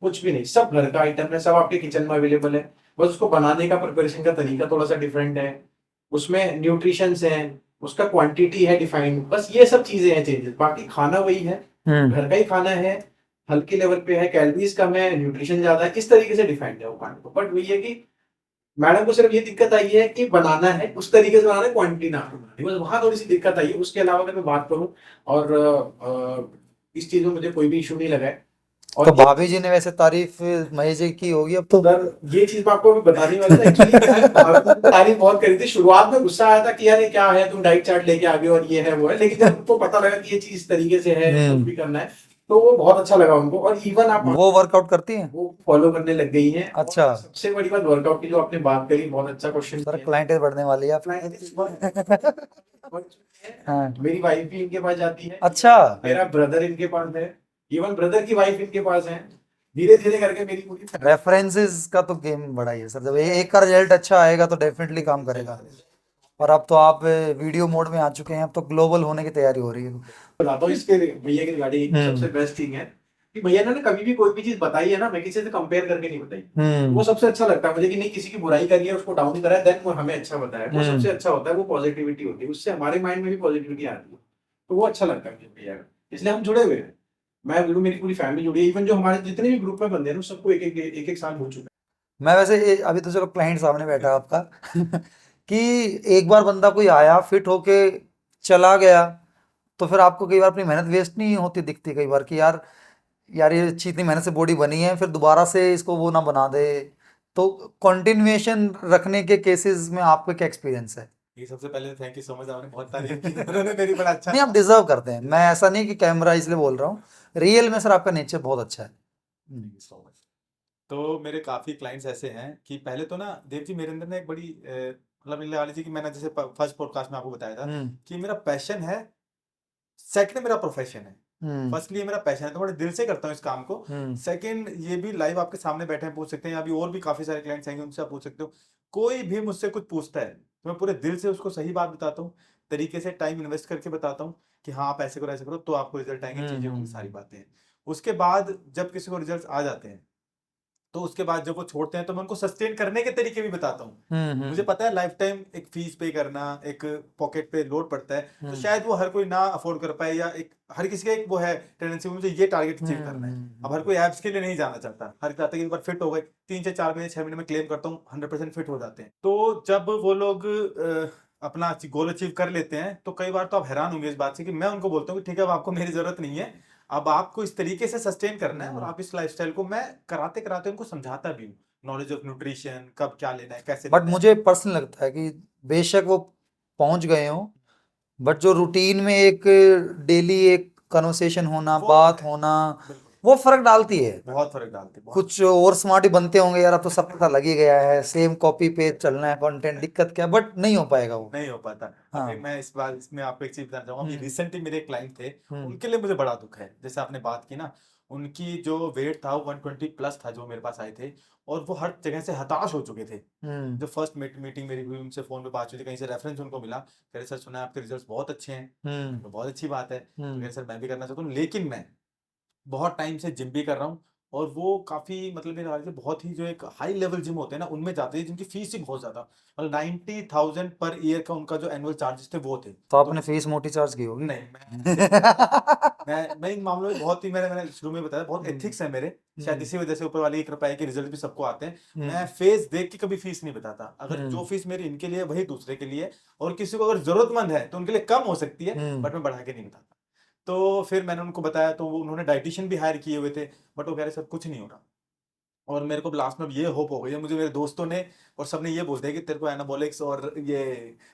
कुछ भी नहीं, सब घर का आइटम है, सब आपके किचन में अवेलेबल है। बस उसको बनाने का, प्रिपरेशन का तरीका थोड़ा सा डिफरेंट है, उसमें न्यूट्रिशंस है, उसका क्वांटिटी है डिफाइंड, बस ये सब चीजें हैं चेंजेस, बाकी खाना वही है, घर का ही खाना है, हल्के लेवल पे है, कैलोरीज कम है, न्यूट्रिशन ज्यादा है, इस तरीके से डिफाइंड है वो खाने को। बट वही है कि मैडम को सिर्फ ये दिक्कत आई है कि बनाना है उस तरीके से, बनाना है, क्वांटिटी ना बनानी, बस वहां थोड़ी सी दिक्कत आई है। उसके अलावा अगर मैं बात करूं, और इस चीज में मुझे कोई भी इशू नहीं लगा है। और तो भाभी जी ने वैसे तारीफ महेश जी की होगी अब तो। सर ये चीज मैं आपको अभी बताने वाला था, एक्चुअली तारीफ बहुत करी थी, शुरुआत में गुस्सा आया था कि यार ये क्या है, तुम डाइट चार्ट लेके आ गए और ये है वो है, लेकिन जब उनको पता लगा कि ये चीज तरीके से है, कुछ भी करना है, तो वो बहुत अच्छा लगा उनको। और इवन आप वो वर्कआउट करती हैं? वो फॉलो करने लग गई हैं। और अच्छा। सबसे बड़ी बात वर्कआउट की जो आपने बात करी, बहुत अच्छा क्वेश्चन सर किया। क्लाइंटेज बढ़ने वाली है हाँ। मेरी वाइफ भी इनके पास जाती है, अच्छा। मेरा ब्रदर इनके पास है, इवन ब्रदर की वाइफ इनके पास है। धीरे धीरे करके मेरी पूरी रेफरेंसेस का तो गेम बड़ा ही है सर, जब एक का रिजल्ट अच्छा आएगा तो डेफिनेटली काम करेगा। और अब तो आप वीडियो मोड में आ चुके हैं, अब तो ग्लोबल होने की तैयारी हो रही है। बताता हूँ इसके भैया की रिगार्डिंग। सबसे बेस्ट थिंग है कि भैया ने कभी भी कोई भी चीज बताई है ना, मैं किसी से कंपेयर करके नहीं बताई। वो सबसे अच्छा लगता है मुझे कि नहीं, किसी की बुराई करी है, उसको डाउन करा है, देन वो हमें अच्छा बताया, वो सबसे अच्छा होता है। वो पॉजिटिविटी होती है, उससे हमारे माइंड में भी पॉजिटिविटी आती है, तो वो अच्छा लगता है मुझे भैया का। इसलिए हम जुड़े हुए हैं, मैं बोलूँ मेरी पूरी फैमिली जुड़ी है। इवन जो हमारे जितने भी ग्रुप में बंदे हैं ना, सबको एक साल हो चुका है। मैं वैसे अभी तो चलो क्लाइंट सामने बैठा है आपका कि एक बार बंदा कोई आया फिट होके चला गया, तो फिर आपको कई बार अपनी मेहनत वेस्ट नहीं होती दिखती कई बार कि यार यार ये अच्छी इतनी मेहनत से बॉडी बनी है, फिर दोबारा से इसको वो ना बना दे। तो कंटिन्यूएशन रखने के केसेस में आपका क्या एक्सपीरियंस है? ये सबसे पहले थैंक यू सो मच, आपने बहुत तारीफ की उन्होंने मेरी, बड़ा अच्छा। नहीं, आप डिजर्व करते हैं, मैं ऐसा नहीं कि कैमरा इसलिए बोल रहा हूँ, रियल में सर आपका नेचर बहुत अच्छा है। Thank you so much. तो मेरे काफ़ी क्लाइंट्स ऐसे हैं कि पहले तो ना देव जी मेरे अंदर ना एक बड़ी मतलब मिलने वाली थी कि मैंने जैसे फर्स्ट पॉडकास्ट में आपको बताया था कि मेरा पैशन है, सेकंड मेरा प्रोफेशन है। फर्स्टली ये मेरा पैशन है तो बड़े दिल से करता हूँ इस काम को। सेकंड ये भी लाइव आपके सामने बैठे हैं, पूछ सकते हैं, अभी और भी काफ़ी सारे क्लाइंट्स आएंगे उनसे आप पूछ सकते हो। कोई भी मुझसे कुछ पूछता है तो मैं पूरे दिल से उसको सही बात बताता हूँ, तरीके से टाइम इन्वेस्ट करके बताता हूँ कि हाँ आप ऐसे करो तो आपको रिजल्ट आएंगे, चीज़ें होंगी, सारी बातें हैं। उसके बाद जब किसी को रिजल्ट आ जाते हैं तो उसके बाद जब वो छोड़ते हैं तो मैं उनको सस्टेन करने के तरीके भी बताता हूँ। मुझे पता है लाइफ टाइम एक फीस पे करना, एक पॉकेट पे लोड पड़ता है, तो शायद वो हर कोई ना अफोर्ड कर पाए, या एक हर किसी का एक वो है टेंडेंसी, मुझे ये टारगेट अचीव करना है। अब हर कोई एब्स के लिए नहीं जाना चाहता, हर चाहता है कि एक बार फिट हो गए, 3 से 4 महीने 6 महीने में क्लेम करता हूँ 100% फिट हो जाते हैं। तो जब वो लोग अपना गोल अचीव कर लेते हैं तो कई बार तो आप हैरान होंगे इस बात से कि मैं उनको बोलता हूँ कि ठीक है अब आपको मेरी जरूरत नहीं है, अब आपको इस तरीके से सस्टेन करना है, और आप इस लाइफस्टाइल को, मैं कराते कराते उनको समझाता भी हूँ, नॉलेज ऑफ न्यूट्रिशन, कब क्या लेना है, कैसे बट लेना है। मुझे पर्सनल लगता है कि बेशक वो पहुंच गए हो, बट जो रूटीन में एक डेली एक कन्वर्सेशन होना, वो बात है, होना, बिल्कुल वो फर्क डालती है। बहुत फर्क डालते हैं, बहुत। कुछ और स्मार्ट ही बनते होंगे यार, अब तो सब पता लग ही गया है, सेम कॉपी पेस्ट चलना है, कंटेंट दिक्कत क्या, बट नहीं हो पाएगा वो। नहीं हो पाता। हाँ। अब मैं इस बार इसमें आपको एक चीज बताना चाहूंगा, अभी हम्म रिसेंटली मेरे क्लाइंट थे, हम्म उनके लिए मुझे बड़ा दुख है। जैसे आपने बात की ना, उनकी जो वेट था वो 120 प्लस था जो मेरे पास आए थे, और वो हर जगह से हताश हो चुके थे। हम्म जो फर्स्ट मीटिंग मेरी हुई उनसे, फोन पे बात हुई थी, कहीं से रेफरेंस उनको मिला, कह रहे सर सुना है आपके रिजल्ट्स बहुत अच्छे हैं। हम्म तो बहुत अच्छी बात है, तो कह हम्म रहे सर मैं भी करना चाहता हूँ, लेकिन मैं बहुत टाइम से जिम भी कर रहा हूँ, और वो काफी मतलब मेरे ख्याल से बहुत ही जो एक हाई लेवल जिम होते हैं ना उनमें जाते हैं, जिनकी फीस ही बहुत ज्यादा, मतलब 90,000 पर ईयर का उनका जो एनुअल चार्जेस थे वो थे। तो तो आपने फीस मोटी चार्ज की होगी। नहीं, मैं इन मामलों में बहुत ही, मैंने शुरू में बताया बहुत एथिक्स है मेरे, शायद इसी वजह से ऊपर वाली की कृपा है कि रिजल्ट भी सबको आते हैं। मैं फेस देख के कभी फीस नहीं बताता, अगर जो फीस मेरी इनके लिए वही दूसरे के लिए, और किसी को अगर जरूरतमंद है तो उनके लिए कम हो सकती है, बट मैं बढ़ा के नहीं बताता। तो फिर मैंने उनको बताया, तो उन्होंने डाइटिशियन भी हायर किए हुए थे, बट वो कह रहे सर कुछ नहीं हो रहा। और मेरे को लास्ट में अब ये होप हो गई है, मुझे मेरे दोस्तों ने और सबने ये बोलते हैं कि तेरे को एनाबॉलिक्स और ये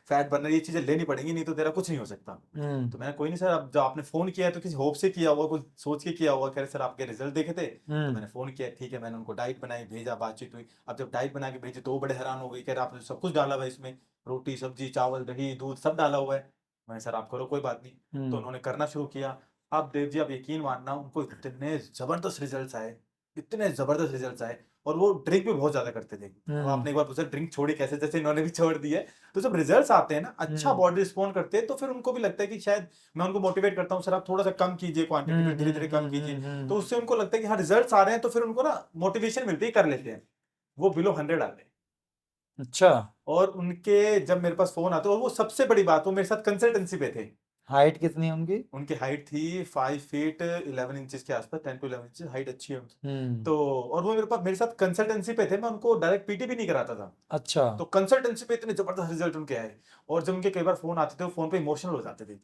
फैट बर्नर ये चीजें लेनी पड़ेंगी, नहीं तो तेरा कुछ नहीं हो सकता। तो मैंने कोई नहीं सर, अब जो आपने फोन किया है तो किसी होप से किया हुआ, कुछ सोच के किया हुआ। कह रहे सर आपके रिजल्ट देखे थे तो मैंने फोन किया, ठीक है। मैंने उनको डाइट बनाई, भेजा, बातचीत हुई। अब जब डाइट बना के भेजी तो वो बड़े हैरान हो गई, कह रहे आपने सब कुछ डाला हुआ है इसमें, रोटी सब्जी चावल दही दूध सब डाला हुआ है। मैं सर आप करो कोई बात नहीं। तो उन्होंने करना शुरू किया। अब देव जी आप यकीन मानना, उनको इतने जबरदस्त रिजल्ट्स आए, इतने जबरदस्त रिजल्ट्स आए, और वो ड्रिंक भी बहुत ज्यादा करते थे। अब आपने एक बार पूछा ड्रिंक छोड़ी कैसे, जैसे इन्होंने भी छोड़ दी है। तो जब रिजल्ट्स आते हैं ना, अच्छा बॉडी रिस्पॉन्ड करते हैं, तो फिर उनको भी लगता है कि शायद मैं उनको मोटिवेट करता हूँ, सर आप थोड़ा सा कम कीजिए क्वांटिटी, फिर धीरे धीरे कम कीजिए, तो उससे उनको लगता है कि हाँ रिजल्ट्स आ रहे हैं, तो फिर उनको ना मोटिवेशन मिलती है, कर लेते हैं। वो बिलो 100 आ गए। अच्छा। और उनके जब मेरे पास फोन आता, और वो सबसे बड़ी बात, वो मेरे साथ कंसल्टेंसी पे थे। हाइट कितनी है उनकी? उनकी हाइट थी 5 फीट 11 इंचेस के आसपास, 10 to 11 इंचेस हाइट अच्छी है उनकी। तो और वो मेरे साथ कंसल्टेंसी पे थे, मैं उनको डायरेक्ट पीटी भी नहीं कराता था। अच्छा। तो कंसल्टेंसी पे इतने जबरदस्त रिजल्ट उनके आए, और जब उनके कई बार फोन आते थे वो फोन पे इमोशनल हो जाते थे,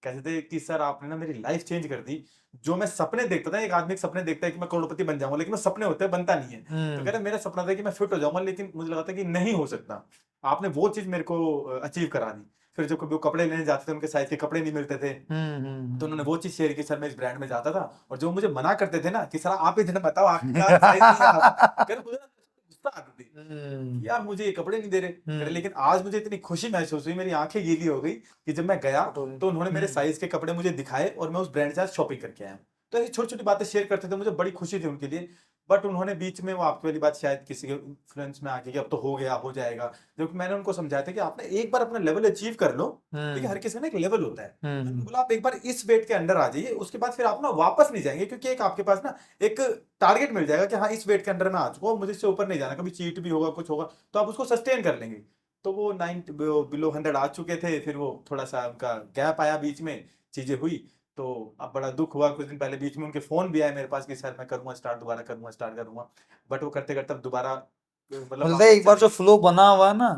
कहते थे कि सर आपने ना मेरी लाइफ चेंज कर दी। जो मैं सपने देखता था, एक आदमी के सपने देखता है कि मैं करोड़पति बन जाऊंगा, लेकिन वो सपने होते हैं, बनता नहीं है। तो कह रहे मेरा सपना था कि मैं फिट हो जाऊंगा, लेकिन मुझे लगा था कि नहीं हो सकता, आपने वो चीज मेरे को अचीव करा दी। फिर जब कभी वो कपड़े लेने जाते थे, उनके साइज के कपड़े नहीं मिलते थे, तो उन्होंने वो चीज़ शेयर की, सर मैं इस ब्रांड में जाता था, और जो मुझे मना करते थे ना कि सर आप ही जरा बताओ आपका साइज नहीं है आप, फिर मुझे ना गुस्सा आती थी कि यार मुझे ये कपड़े नहीं दे रहे। कह रहे, लेकिन आज मुझे इतनी खुशी महसूस हुई, मेरी आंखें गीली हो गई कि जब मैं गया तो उन्होंने मेरे साइज के कपड़े मुझे दिखाए और मैं उस ब्रांड से आज शॉपिंग करके आया। तो ऐसी छोटी छोटी बातें शेयर करते थे, मुझे बड़ी खुशी थी उनके लिए। बट उन्होंने बीच में वो आपकी वाली बात शायद किसी के इन्फ्लुएंस में आके कि अब तो हो गया, हो जाएगा, जबकि मैंने उनको समझाया था कि आपने एक बार अपना लेवल अचीव कर लो। देखिए हर किसी का ना एक लेवल होता है, मैंने बोला आप एक बार इस वेट के अंडर आ जाइए, उसके बाद फिर आप ना वापस नहीं जाएंगे, क्योंकि एक आपके पास ना एक टारगेट मिल जाएगा कि हाँ इस वेट के अंडर मैं आ चुका हूँ, मुझे इससे ऊपर नहीं जाना, कभी चीट भी होगा कुछ होगा तो आप उसको सस्टेन कर लेंगे। तो वो 90 बिलो 100 आ चुके थे, फिर वो थोड़ा सा उनका गैप आया, बीच में चीजें हुई, तो अब बड़ा दुख हुआ। कुछ दिन पहले बीच में उनके फोन भी आए मेरे पास कि सर मैं करूंगा स्टार्ट, दोबारा करूंगा, स्टार्ट करूंगा, बट वो करते करते अब दोबारा मतलब मतलब वापस एक बार जो चले। फ्लो बना हुआ है ना,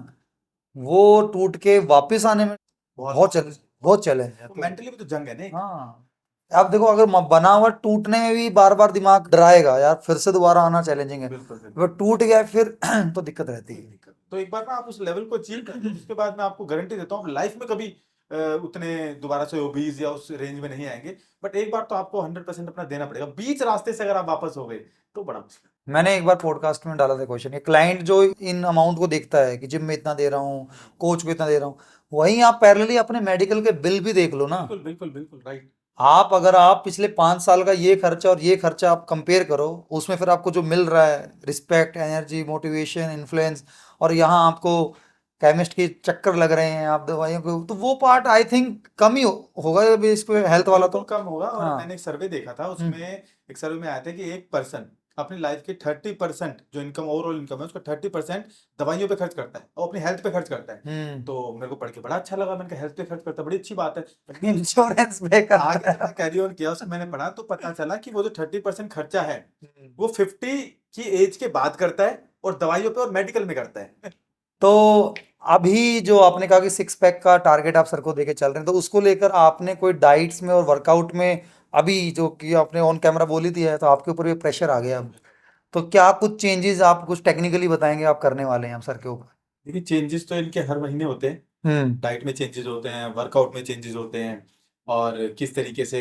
वो टूट के वापस आने में बहुत बहुत चैलेंज है। तो मेंटली भी तो जंग है नहीं। हाँ, आप देखो अगर बना हुआ टूटने में भी बार बार दिमाग डराएगा यार, फिर से दोबारा आना चैलेंजिंग है। बिल्कुल बिल्कुल अगर टूट गया फिर तो दिक्कत रहती है। दिक्कत। तो एक बार ना आप उस लेवल को अचीव कर लो, उसके बाद मैं आपको गारंटी देता हूँ लाइफ में कभी उतने दोबारा से ओबीज या उस रेंज में नहीं आएंगे। बट एक बार तो आपको 100% अपना देना पड़ेगा, बीच रास्ते से अगर आप वापस हो गए तो बड़ा मुश्किल। मैंने एक बार पॉडकास्ट में डाला था क्वेश्चन, एक क्लाइंट जो इन अमाउंट को देखता है कि जिम में इतना दे रहा हूँ, कोच को इतना दे रहा हूँ, वहीं आप पैरेलली अपने मेडिकल के बिल भी देख लो ना। बिल्कुल बिल्कुल बिल्कुल राइट। आप अगर आप पिछले 5 साल का ये खर्चा और ये खर्चा आप कंपेयर करो, उसमें फिर आपको जो मिल रहा है रिस्पेक्ट, एनर्जी, मोटिवेशन, इन्फ्लुएंस, और यहाँ आपको केमिस्ट के चक्कर लग रहे हैं आप दवाइयों को, तो वो पार्ट आई थिंक कम ही होगा अभी इस पे हेल्थ वाला बिल्कुल तो। कम होगा। और हाँ। मैंने एक सर्वे देखा था, उसमें एक सर्वे में आया था कि एक पर्सन अपनी लाइफ के 30% जो इनकम, ओवरऑल इनकम है उसका 30% दवाइयों पे खर्च करता है और अपनी हेल्थ पे खर्च करता है। तो मेरे को पढ़ के बड़ा अच्छा लगा, मैंने कहा हेल्थ पे खर्च करता है, बड़ी अच्छी बात है। इंश्योरेंस पे करता आगे है। जब मैं कैरी ऑन किया, उसमें मैंने पढ़ा तो पता चला कि वो जो 30% खर्चा है वो 50 की एज के बाद करता है और दवाइयों पे और मेडिकल में करता है। तो अभी जो आपने कहा कि 6 पैक का टारगेट आप सर को देके चल रहे हैं, तो उसको लेकर आपने कोई डाइट्स में और वर्कआउट में अभी जो कि आपने ऑन कैमरा बोली थी है, तो आपके ऊपर भी प्रेशर आ गया अब, तो क्या कुछ चेंजेस आप कुछ टेक्निकली बताएंगे आप करने वाले हैं आप सर के ऊपर? देखिए चेंजेस तो इनके हर महीने होते हैं, डाइट में चेंजेस होते हैं, वर्कआउट में चेंजेस होते हैं, और किस तरीके से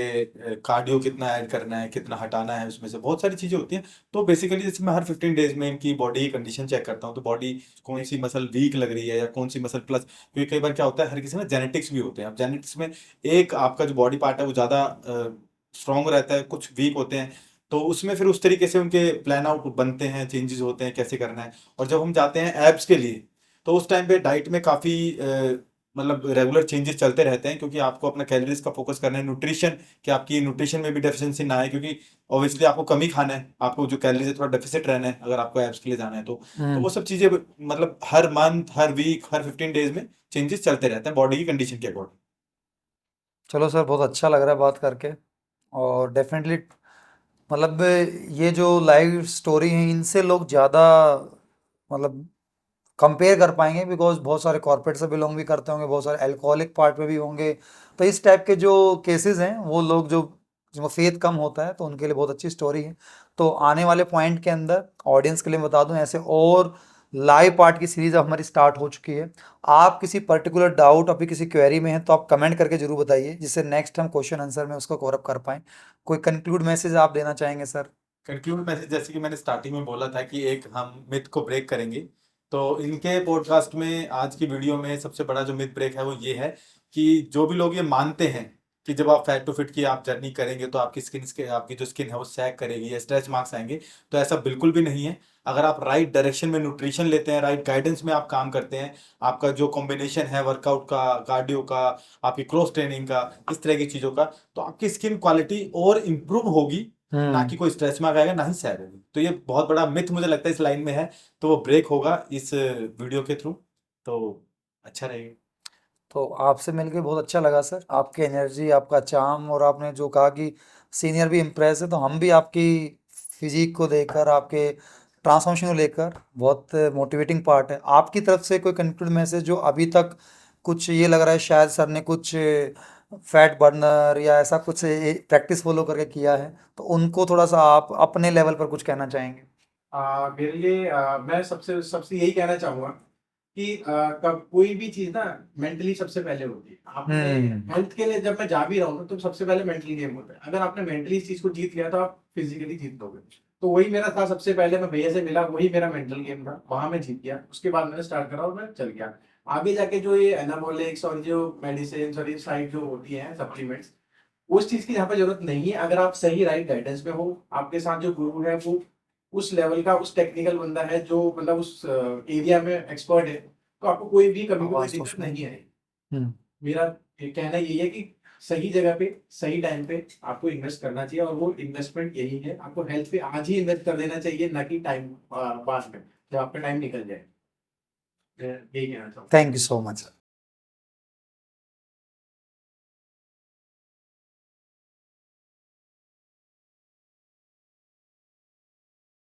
कार्डियो कितना ऐड करना है, कितना हटाना है, उसमें से बहुत सारी चीज़ें होती हैं। तो बेसिकली जैसे मैं हर 15 डेज में इनकी बॉडी की कंडीशन चेक करता हूँ, तो बॉडी कौन सी मसल वीक लग रही है या कौन सी मसल प्लस, क्योंकि कई बार क्या होता है हर किसी ना जेनेटिक्स भी होते हैं। अब जेनेटिक्स में एक आपका जो बॉडी पार्ट है वो ज़्यादा स्ट्रॉन्ग रहता है, कुछ वीक होते हैं, तो उसमें फिर उस तरीके से उनके प्लान आउट बनते हैं, चेंजेस होते हैं कैसे करना है। और जब हम जाते हैं एब्स के लिए तो उस टाइम पे डाइट में काफ़ी मतलब रेगुलर चेंजेस चलते रहते हैं, क्योंकि आपको अपना कैलोरीज का फोकस करना है, न्यूट्रिशन कि आपकी न्यूट्रिशन में भी डेफिशिएंसी ना आए, क्योंकि ऑब्वियसली आपको कम ही खाना है, आपको जो कैलोरीज है थोड़ा डेफिसिट रहना है अगर आपको एब्स के लिए जाना है तो वो सब चीज़ें मतलब हर मंथ, हर वीक, हर 15 डेज में चेंजेस चलते रहते हैं बॉडी की कंडीशन के अकॉर्डिंग। चलो सर, बहुत अच्छा लग रहा है बात करके, और डेफिनेटली मतलब ये जो लाइव स्टोरी है इनसे लोग ज़्यादा मतलब कंपेयर कर पाएंगे, बिकॉज बहुत सारे कॉर्पोरेट से बिलोंग भी करते होंगे, बहुत सारे अल्कोहलिक पार्ट में भी होंगे, तो इस टाइप के जो केसेस हैं वो लोग जो जिनको फेथ कम होता है तो उनके लिए बहुत अच्छी स्टोरी है। तो आने वाले पॉइंट के अंदर ऑडियंस के लिए बता दूं, ऐसे और लाइव पार्ट की सीरीज अब हमारी स्टार्ट हो चुकी है। आप किसी पर्टिकुलर डाउट अभी किसी क्वेरी में है तो आप कमेंट करके जरूर बताइए, जिससे नेक्स्ट हम क्वेश्चन आंसर में उसको कवर अप कर पाएँ। कोई कंक्लूड मैसेज आप देना चाहेंगे सर? कंक्लूड मैसेज जैसे कि मैंने स्टार्टिंग में बोला था कि एक हम मिथ को ब्रेक करेंगे, तो इनके पॉडकास्ट में आज की वीडियो में सबसे बड़ा जो मिथ ब्रेक है वो ये है कि जो भी लोग ये मानते हैं कि जब आप फैट टू फिट की आप जर्नी करेंगे तो आपकी जो स्किन है वो सैग करेगी या स्ट्रेच मार्क्स आएंगे, तो ऐसा बिल्कुल भी नहीं है। अगर आप राइट डायरेक्शन में न्यूट्रिशन लेते हैं, राइट गाइडेंस में आप काम करते हैं, आपका जो कॉम्बिनेशन है वर्कआउट का, कार्डियो का, आपकी क्रॉस ट्रेनिंग का, इस तरह की चीज़ों का, तो आपकी स्किन क्वालिटी और इम्प्रूव होगी, ना कि कोई स्ट्रेच मार्क आएगा, ना ही सैग होगी। तो ये बहुत बड़ा मिथ मुझे लगता है इस लाइन में है, तो वो ब्रेक होगा इस वीडियो के थ्रू, तो अच्छा रहेगा। तो आपसे मिलके बहुत अच्छा लगा सर, आपकी एनर्जी, आपका चार्म, और आपने जो कहा कि सीनियर भी इम्प्रेस है, तो हम भी आपकी फिजिक को देखकर, आपके ट्रांसफॉर्मेशन को लेकर बहुत मोटिवेटिंग पार्ट है। आपकी तरफ से कोई कंक्लूड मैसेज जो अभी तक कुछ ये लग रहा है शायद सर ने कुछ फैट बर्नर या ऐसा कुछ प्रैक्टिस फॉलो करके किया है, तो उनको थोड़ा सा आप अपने लेवल पर कुछ कहना चाहेंगे? मेरे लिए मैं सबसे सबसे यही कहना चाहूँगा कि कोई भी चीज ना मेंटली सबसे पहले होती है। आपने हम्म। हेल्थ के लिए जब मैं जा भी रहा हूँ ना, तो सबसे पहले मेंटली गेम होता है। अगर आपने मेंटली इस चीज को जीत लिया तो आप फिजिकली जीत लोगे। तो वही मेरा था, सबसे पहले मैं भैया से मिला, वही मेरा मेंटल गेम था, वहां मैं जीत गया। उसके बाद मैंने स्टार्ट करा और मैं चल गया। आगे जाके जो ये एनाबॉलिक्स और जो मेडिसिन और ये साइड जो होती है सप्लीमेंट्स, उस चीज की यहाँ पे जरूरत नहीं है। अगर आप सही राइट गाइडेंस में हो, आपके साथ जो गुरु है वो उस लेवल का, उस टेक्निकल बंदा है जो मतलब उस एरिया में एक्सपर्ट है, तो आपको कोई भी कभी भी कोई आवाज तो दिक्कत सुनाई नहीं आएगी। हम्म। मेरा ये कहना यही है कि सही जगह पे सही टाइम पे आपको इन्वेस्ट करना चाहिए, और वो इन्वेस्टमेंट यही है। आपको हेल्थ पे आज ही इन्वेस्ट कर देना चाहिए, ना कि टाइम बाद में जब आपका टाइम निकल जाए। मैं यही कहना चाहूँगा। Thank you so much.